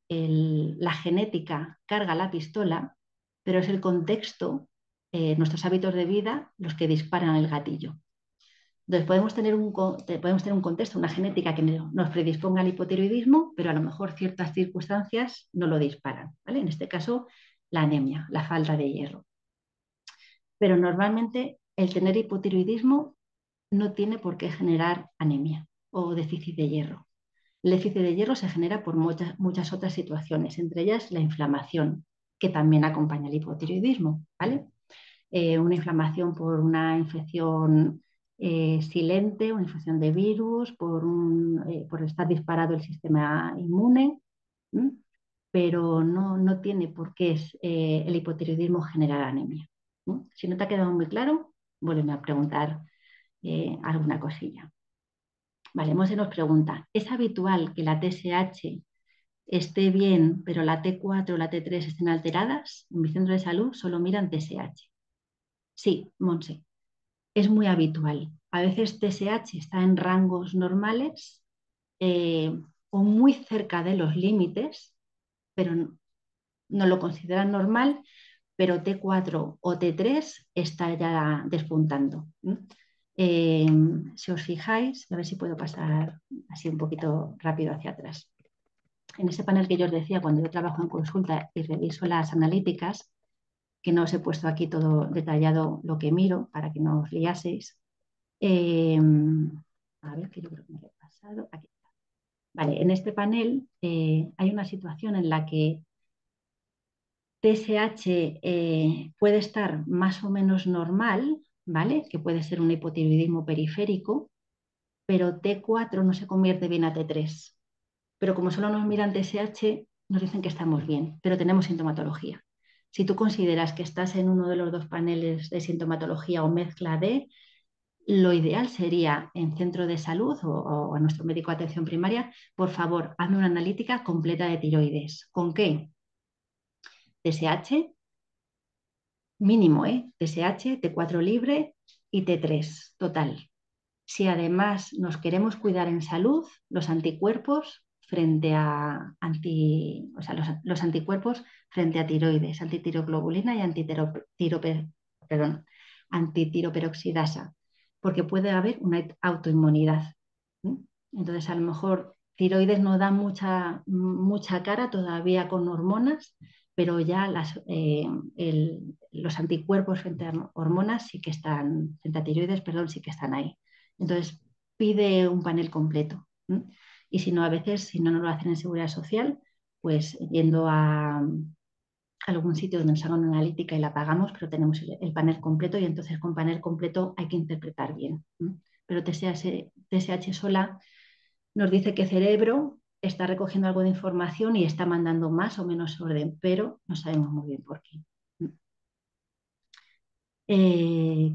la genética carga la pistola, pero es el contexto, nuestros hábitos de vida, los que disparan el gatillo. Entonces, podemos tener un contexto, una genética que nos predisponga al hipotiroidismo, pero a lo mejor ciertas circunstancias no lo disparan, ¿vale? En este caso, la anemia, la falta de hierro. Pero normalmente el tener hipotiroidismo no tiene por qué generar anemia o déficit de hierro. El déficit de hierro se genera por muchas otras situaciones, entre ellas la inflamación, que también acompaña el hipotiroidismo, ¿vale? Una inflamación por una infección silente, una infección de virus, por estar disparado el sistema inmune, ¿m? Pero no tiene por qué el hipotiroidismo generar anemia. Si no te ha quedado muy claro, vuelve a preguntar alguna cosilla. Vale, Mose nos pregunta, ¿es habitual que la TSH esté bien, pero la T4 o la T3 estén alteradas? En mi centro de salud solo miran TSH. Sí, Monse, es muy habitual. A veces TSH está en rangos normales o muy cerca de los límites, pero no lo consideran normal, pero T4 o T3 está ya despuntando. Eh, si os fijáis, a ver si puedo pasar así un poquito rápido hacia atrás. En ese panel que yo os decía, cuando yo trabajo en consulta y reviso las analíticas, que no os he puesto aquí todo detallado lo que miro para que no os liaseis. A ver, que yo creo que me lo he pasado. Aquí. Vale, en este panel hay una situación en la que TSH puede estar más o menos normal, ¿vale? Que puede ser un hipotiroidismo periférico, pero T4 no se convierte bien a T3. Pero como solo nos miran TSH, nos dicen que estamos bien, pero tenemos sintomatología. Si tú consideras que estás en uno de los dos paneles de sintomatología o mezcla de, lo ideal sería en centro de salud o a nuestro médico de atención primaria, por favor, hazme una analítica completa de tiroides. ¿Con qué? TSH, mínimo, TSH, T4 libre y T3 total. Si además nos queremos cuidar en salud, los anticuerpos frente a o sea, los anticuerpos frente a tiroides, antitiroglobulina y antitiroperoxidasa, porque puede haber una autoinmunidad. Entonces, a lo mejor tiroides no da mucha cara todavía con hormonas, pero ya los anticuerpos frente a hormonas sí que están, frente a tiroides, perdón, sí que están ahí. Entonces, pide un panel completo. Y si no, a veces, si no nos lo hacen en seguridad social, pues yendo a algún sitio donde nos hagan una analítica y la pagamos, pero tenemos el panel completo y entonces con panel completo hay que interpretar bien. Pero TSH sola nos dice que cerebro está recogiendo algo de información y está mandando más o menos orden, pero no sabemos muy bien por qué.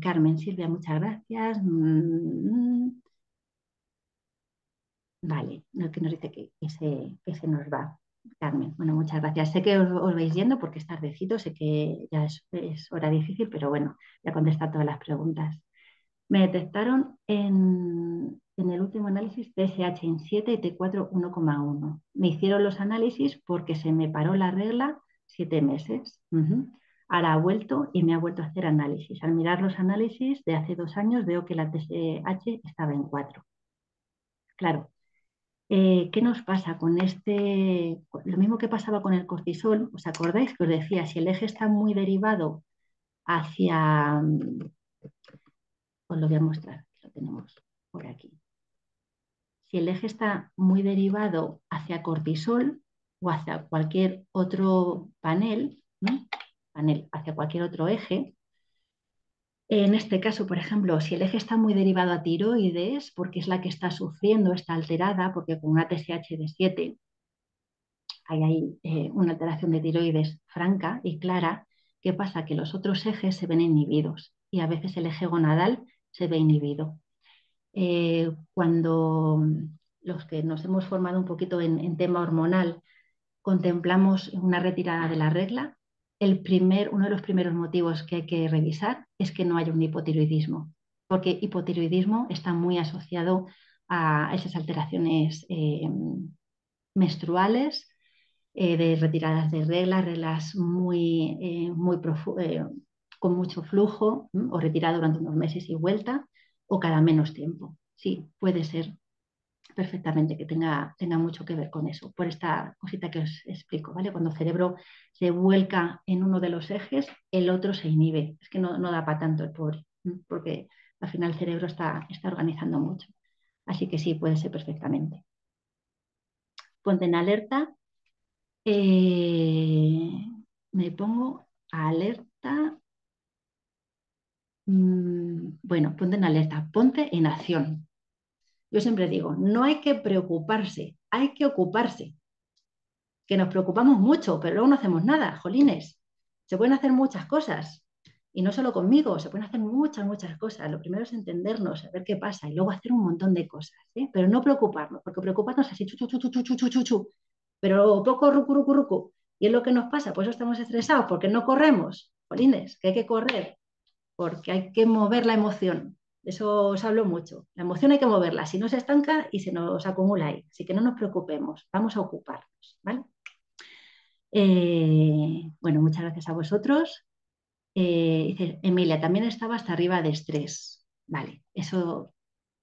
Carmen, Silvia, muchas gracias. Vale, no, que nos dice que se nos va. Carmen, bueno, muchas gracias. Sé que os vais yendo porque es tardecito, sé que ya es hora difícil, pero bueno, voy a contestar todas las preguntas. Me detectaron en el último análisis TSH en 7 y T4 1,1. Me hicieron los análisis porque se me paró la regla 7 meses. Ahora ha vuelto y me ha vuelto a hacer análisis. Al mirar los análisis de hace 2 años veo que la TSH estaba en 4. Claro, ¿qué nos pasa con este? Lo mismo que pasaba con el cortisol, ¿os acordáis que os decía? Si el eje está muy derivado hacia, os lo voy a mostrar, lo tenemos por aquí. Si el eje está muy derivado hacia cortisol o hacia cualquier otro panel, ¿no? Panel hacia cualquier otro eje, en este caso, por ejemplo, si el eje está muy derivado a tiroides, porque es la que está sufriendo, está alterada, porque con una TSH de 7 hay una alteración de tiroides franca y clara. ¿Qué pasa? Que los otros ejes se ven inhibidos y a veces el eje gonadal se ve inhibido. Cuando los que nos hemos formado un poquito en tema hormonal contemplamos una retirada de la regla, uno de los primeros motivos que hay que revisar es que no haya un hipotiroidismo, porque hipotiroidismo está muy asociado a esas alteraciones menstruales, de retiradas de reglas, reglas con mucho flujo, o retirada durante unos meses y vuelta, o cada menos tiempo. Sí, puede ser perfectamente que tenga mucho que ver con eso, por esta cosita que os explico, ¿vale? Cuando el cerebro se vuelca en uno de los ejes, el otro se inhibe. Es que no da para tanto el pobre, porque al final el cerebro está organizando mucho. Así que sí, puede ser perfectamente. Ponte en alerta. Eh, Me pongo alerta. Bueno, ponte en alerta, ponte en acción. Yo siempre digo, no hay que preocuparse, hay que ocuparse. Que nos preocupamos mucho, pero luego no hacemos nada, jolines. Se pueden hacer muchas cosas. Y no solo conmigo, se pueden hacer muchas cosas. Lo primero es entendernos, saber qué pasa y luego hacer un montón de cosas. Pero no preocuparnos, porque preocuparnos así, chu, pero poco rucu, rucu, rucu. Y es lo que nos pasa, por eso estamos estresados, porque no corremos. Jolines, que hay que correr, porque hay que mover la emoción. De eso os hablo mucho. La emoción hay que moverla, si no se estanca y se nos acumula ahí. Así que no nos preocupemos, vamos a ocuparnos, ¿vale? Bueno, muchas gracias a vosotros. Dice, Emilia, también estaba hasta arriba de estrés. Vale, eso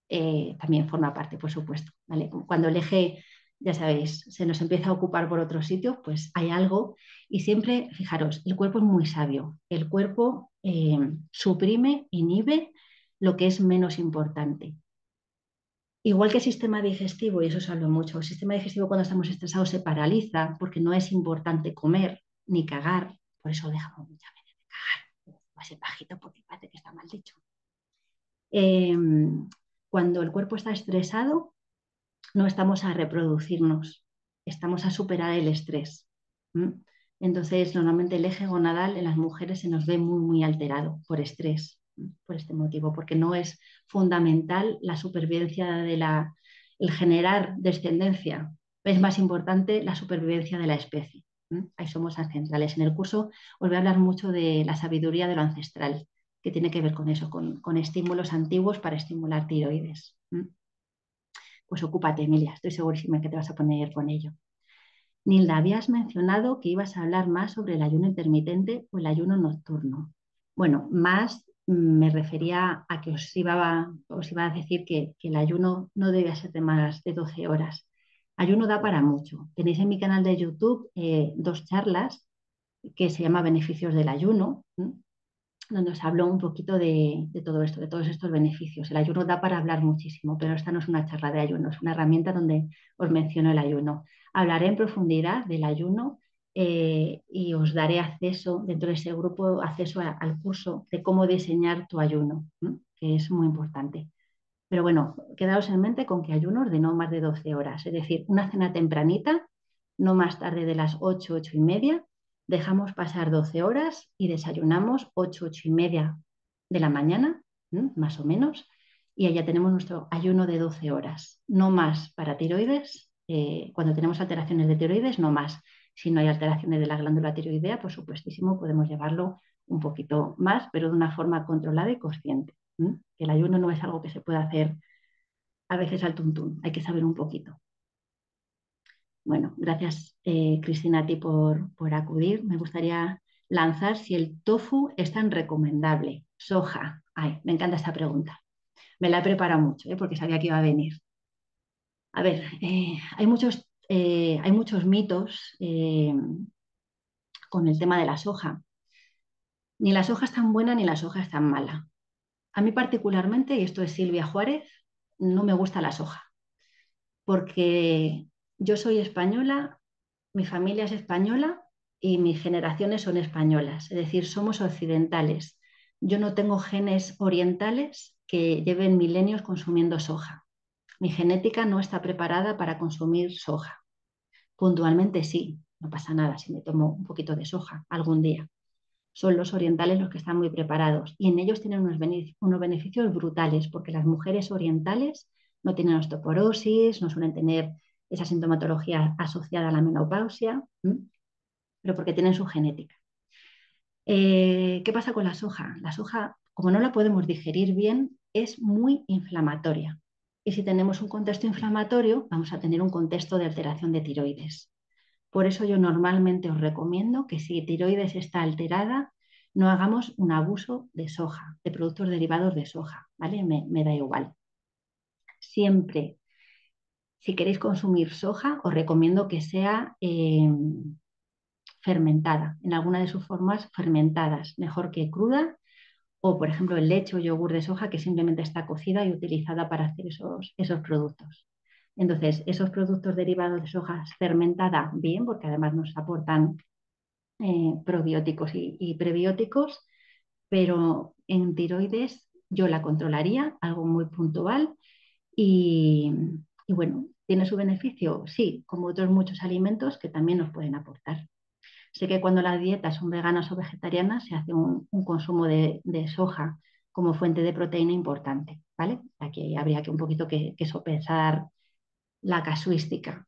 también forma parte, por supuesto. ¿Vale? Cuando el eje, ya sabéis, se nos empieza a ocupar por otros sitios, pues hay algo. Y siempre, fijaros, el cuerpo es muy sabio. El cuerpo suprime, inhibe lo que es menos importante. Igual que el sistema digestivo, y eso se habla mucho, el sistema digestivo cuando estamos estresados se paraliza porque no es importante comer ni cagar, por eso dejamos muchas veces de cagar, va a ser bajito porque parece que está mal dicho. Eh, Cuando el cuerpo está estresado, no estamos a reproducirnos, estamos a superar el estrés. ¿Mm? Entonces, normalmente el eje gonadal en las mujeres se nos ve muy, muy alterado por estrés, por este motivo, porque no es fundamental la supervivencia el generar descendencia. Es más importante la supervivencia de la especie. Ahí somos ancestrales. En el curso os voy a hablar mucho de la sabiduría de lo ancestral, que tiene que ver con eso, con estímulos antiguos para estimular tiroides. Pues ocúpate, Emilia, estoy segurísima que te vas a poner con ello. Nilda, habías mencionado que ibas a hablar más sobre el ayuno intermitente o el ayuno nocturno. Bueno, más me refería a que os iba a decir que el ayuno no debe ser de más de 12 horas. Ayuno da para mucho. Tenéis en mi canal de YouTube dos charlas que se llama Beneficios del ayuno, donde os hablo un poquito de todo esto, de todos estos beneficios. El ayuno da para hablar muchísimo, pero esta no es una charla de ayuno, es una herramienta donde os menciono el ayuno. Hablaré en profundidad del ayuno y os daré acceso, dentro de ese grupo, acceso al curso de cómo diseñar tu ayuno, ¿no? Que es muy importante. Pero bueno, quedaos en mente con que ayunos de no más de 12 horas, es decir, una cena tempranita, no más tarde de las 8, 8 y media, dejamos pasar 12 horas y desayunamos 8, 8 y media de la mañana, más o menos, y allá tenemos nuestro ayuno de 12 horas, no más para tiroides, cuando tenemos alteraciones de tiroides, no más. Si no hay alteraciones de la glándula tiroidea, por supuestísimo, podemos llevarlo un poquito más, pero de una forma controlada y consciente. Que el ayuno no es algo que se pueda hacer a veces al tuntún, hay que saber un poquito. Bueno, gracias Cristina a ti por acudir. Me gustaría lanzar si el tofu es tan recomendable. Soja, ay, me encanta esta pregunta. Me la he preparado mucho porque sabía que iba a venir. A ver, hay muchos mitos con el tema de la soja. Ni la soja es tan buena ni la soja es tan mala. A mí particularmente, y esto es Silvia Juárez, no me gusta la soja, porque yo soy española, mi familia es española y mis generaciones son españolas, es decir, somos occidentales. Yo no tengo genes orientales que lleven milenios consumiendo soja. Mi genética no está preparada para consumir soja. Puntualmente sí, no pasa nada si me tomo un poquito de soja algún día. Son los orientales los que están muy preparados y en ellos tienen unos beneficios brutales porque las mujeres orientales no tienen osteoporosis, no suelen tener esa sintomatología asociada a la menopausia, pero porque tienen su genética. ¿Qué pasa con la soja? La soja, como no la podemos digerir bien, es muy inflamatoria. Y si tenemos un contexto inflamatorio, vamos a tener un contexto de alteración de tiroides. Por eso yo normalmente os recomiendo que si tiroides está alterada, no hagamos un abuso de soja, de productos derivados de soja, ¿vale? Me da igual. Siempre, si queréis consumir soja, os recomiendo que sea fermentada, en alguna de sus formas fermentadas, mejor que cruda, o por ejemplo el leche o yogur de soja que simplemente está cocida y utilizada para hacer esos productos. Entonces, esos productos derivados de soja fermentada, bien, porque además nos aportan probióticos y prebióticos, pero en tiroides yo la controlaría, algo muy puntual y, y bueno, ¿tiene su beneficio? Sí, como otros muchos alimentos que también nos pueden aportar. Sé que cuando las dietas son veganas o vegetarianas se hace un consumo de soja como fuente de proteína importante, ¿vale? Aquí habría que un poquito que sopesar la casuística,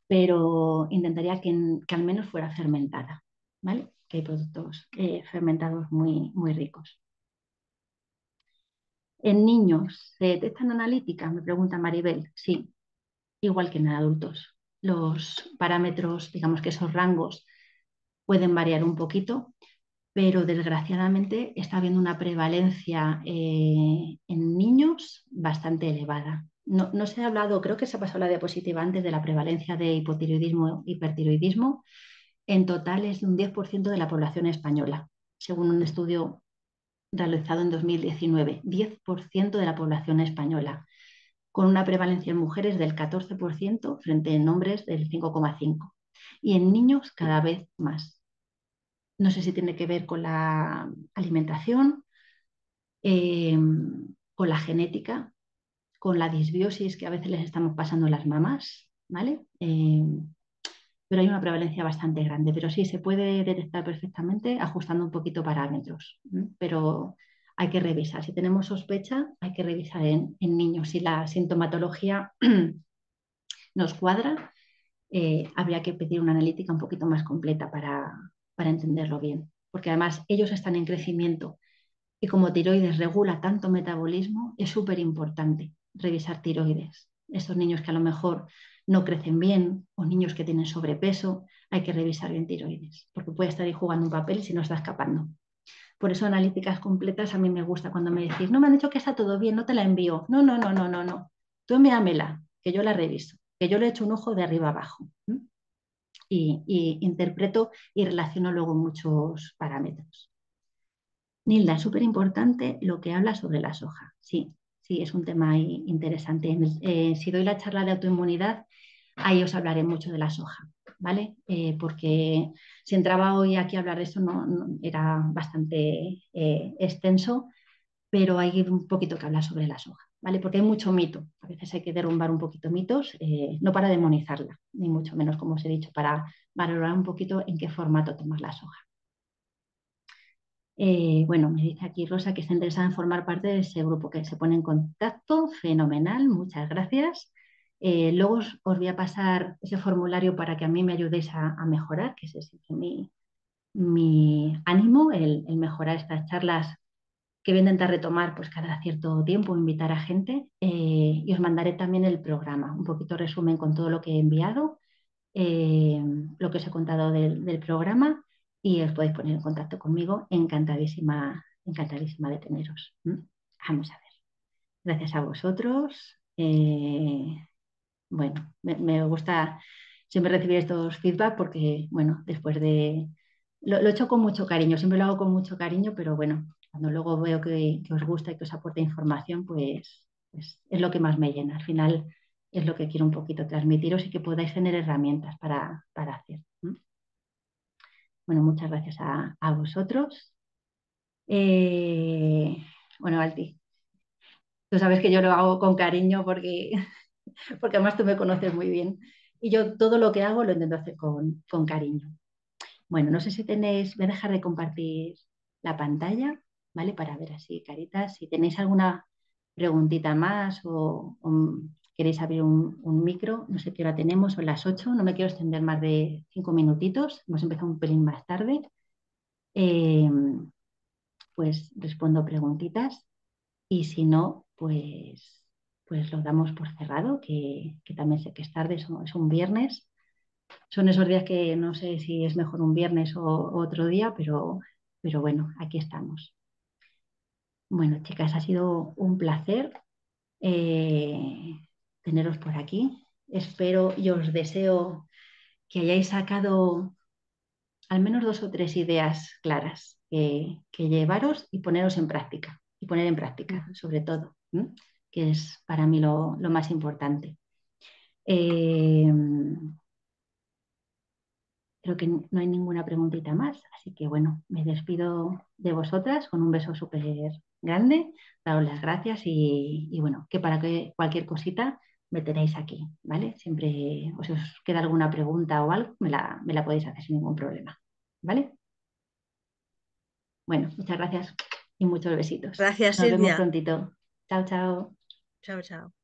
pero intentaría que al menos fuera fermentada, ¿vale? Que hay productos fermentados muy, muy ricos. ¿En niños se detectan analíticas? Me pregunta Maribel. Sí, igual que en adultos. Los parámetros, digamos que esos rangos pueden variar un poquito, pero desgraciadamente está habiendo una prevalencia en niños bastante elevada. No se ha hablado, creo que se ha pasado la diapositiva antes de la prevalencia de hipotiroidismo, hipertiroidismo. En total es de un 10% de la población española, según un estudio realizado en 2019. 10% de la población española, con una prevalencia en mujeres del 14% frente en hombres del 5,5%. Y en niños cada vez más. No sé si tiene que ver con la alimentación, eh, con la genética, con la disbiosis que a veces les estamos pasando a las mamás, ¿vale? Pero hay una prevalencia bastante grande, pero sí se puede detectar perfectamente ajustando un poquito parámetros, ¿m? Pero hay que revisar. Si tenemos sospecha, hay que revisar en niños. Si la sintomatología nos cuadra, habría que pedir una analítica un poquito más completa para entenderlo bien, porque además ellos están en crecimiento y como tiroides regula tanto metabolismo, es súper importante revisar tiroides. Estos niños que a lo mejor no crecen bien o niños que tienen sobrepeso, hay que revisar bien tiroides, porque puede estar ahí jugando un papel si no está escapando. Por eso analíticas completas a mí me gusta cuando me decís, no me han dicho que está todo bien, no te la envío. No, no, no, no, no, no. Tú envíamela, que yo la reviso, que yo le echo un ojo de arriba abajo. Y interpreto y relaciono luego muchos parámetros. Nilda, es súper importante lo que habla sobre la soja. Sí, sí, es un tema interesante. Si doy la charla de autoinmunidad, ahí os hablaré mucho de la soja, ¿vale? Porque si entraba hoy aquí a hablar de esto era bastante extenso, pero hay un poquito que hablar sobre la soja, ¿vale? Porque hay mucho mito. A veces hay que derrumbar un poquito mitos, no para demonizarla, ni mucho menos, como os he dicho, para valorar un poquito en qué formato tomar la soja. Bueno, me dice aquí Rosa que está interesada en formar parte de ese grupo, que se pone en contacto. Fenomenal, muchas gracias. Luego os voy a pasar ese formulario para que a mí me ayudéis a mejorar, que ese es mi ánimo, el mejorar estas charlas que voy a intentar retomar pues cada cierto tiempo, invitar a gente. Y os mandaré también el programa, un poquito resumen con todo lo que he enviado, eh, lo que os he contado del programa y os podéis poner en contacto conmigo. Encantadísima, encantadísima de teneros. Vamos a ver. Gracias a vosotros. Bueno, me gusta siempre recibir estos feedback porque, bueno, después de... Lo he hecho con mucho cariño, siempre lo hago con mucho cariño, pero bueno, cuando luego veo que os gusta y que os aporta información, pues es lo que más me llena. Al final es lo que quiero un poquito transmitiros y que podáis tener herramientas para hacer. Bueno, muchas gracias a vosotros. Eh, bueno, Alti, tú sabes que yo lo hago con cariño porque además tú me conoces muy bien. Y yo todo lo que hago lo intento hacer con cariño. Bueno, no sé si tenéis, voy a dejar de compartir la pantalla, ¿vale? Para ver así caritas. Si tenéis alguna preguntita más o queréis abrir un micro, no sé qué hora tenemos, son las 8, no me quiero extender más de 5 minutitos, hemos empezado un pelín más tarde. Eh, pues respondo preguntitas y si no, pues lo damos por cerrado, que también sé que es tarde, es un viernes. Son esos días que no sé si es mejor un viernes o otro día, pero bueno, aquí estamos. Bueno, chicas, ha sido un placer eh, teneros por aquí. Espero y os deseo que hayáis sacado al menos 2 o 3 ideas claras que llevaros y poneros en práctica, y poner en práctica, sobre todo, que es para mí lo más importante. Eh, Creo que no hay ninguna preguntita más, así que bueno, me despido de vosotras con un beso súper grande, daros las gracias y bueno, que para que cualquier cosita me tenéis aquí, ¿vale? Siempre os queda alguna pregunta o algo, me la podéis hacer sin ningún problema, ¿vale? Bueno, muchas gracias y muchos besitos. Gracias, Nos vemos Silvia. prontito. Chao, chao. Chao, chao.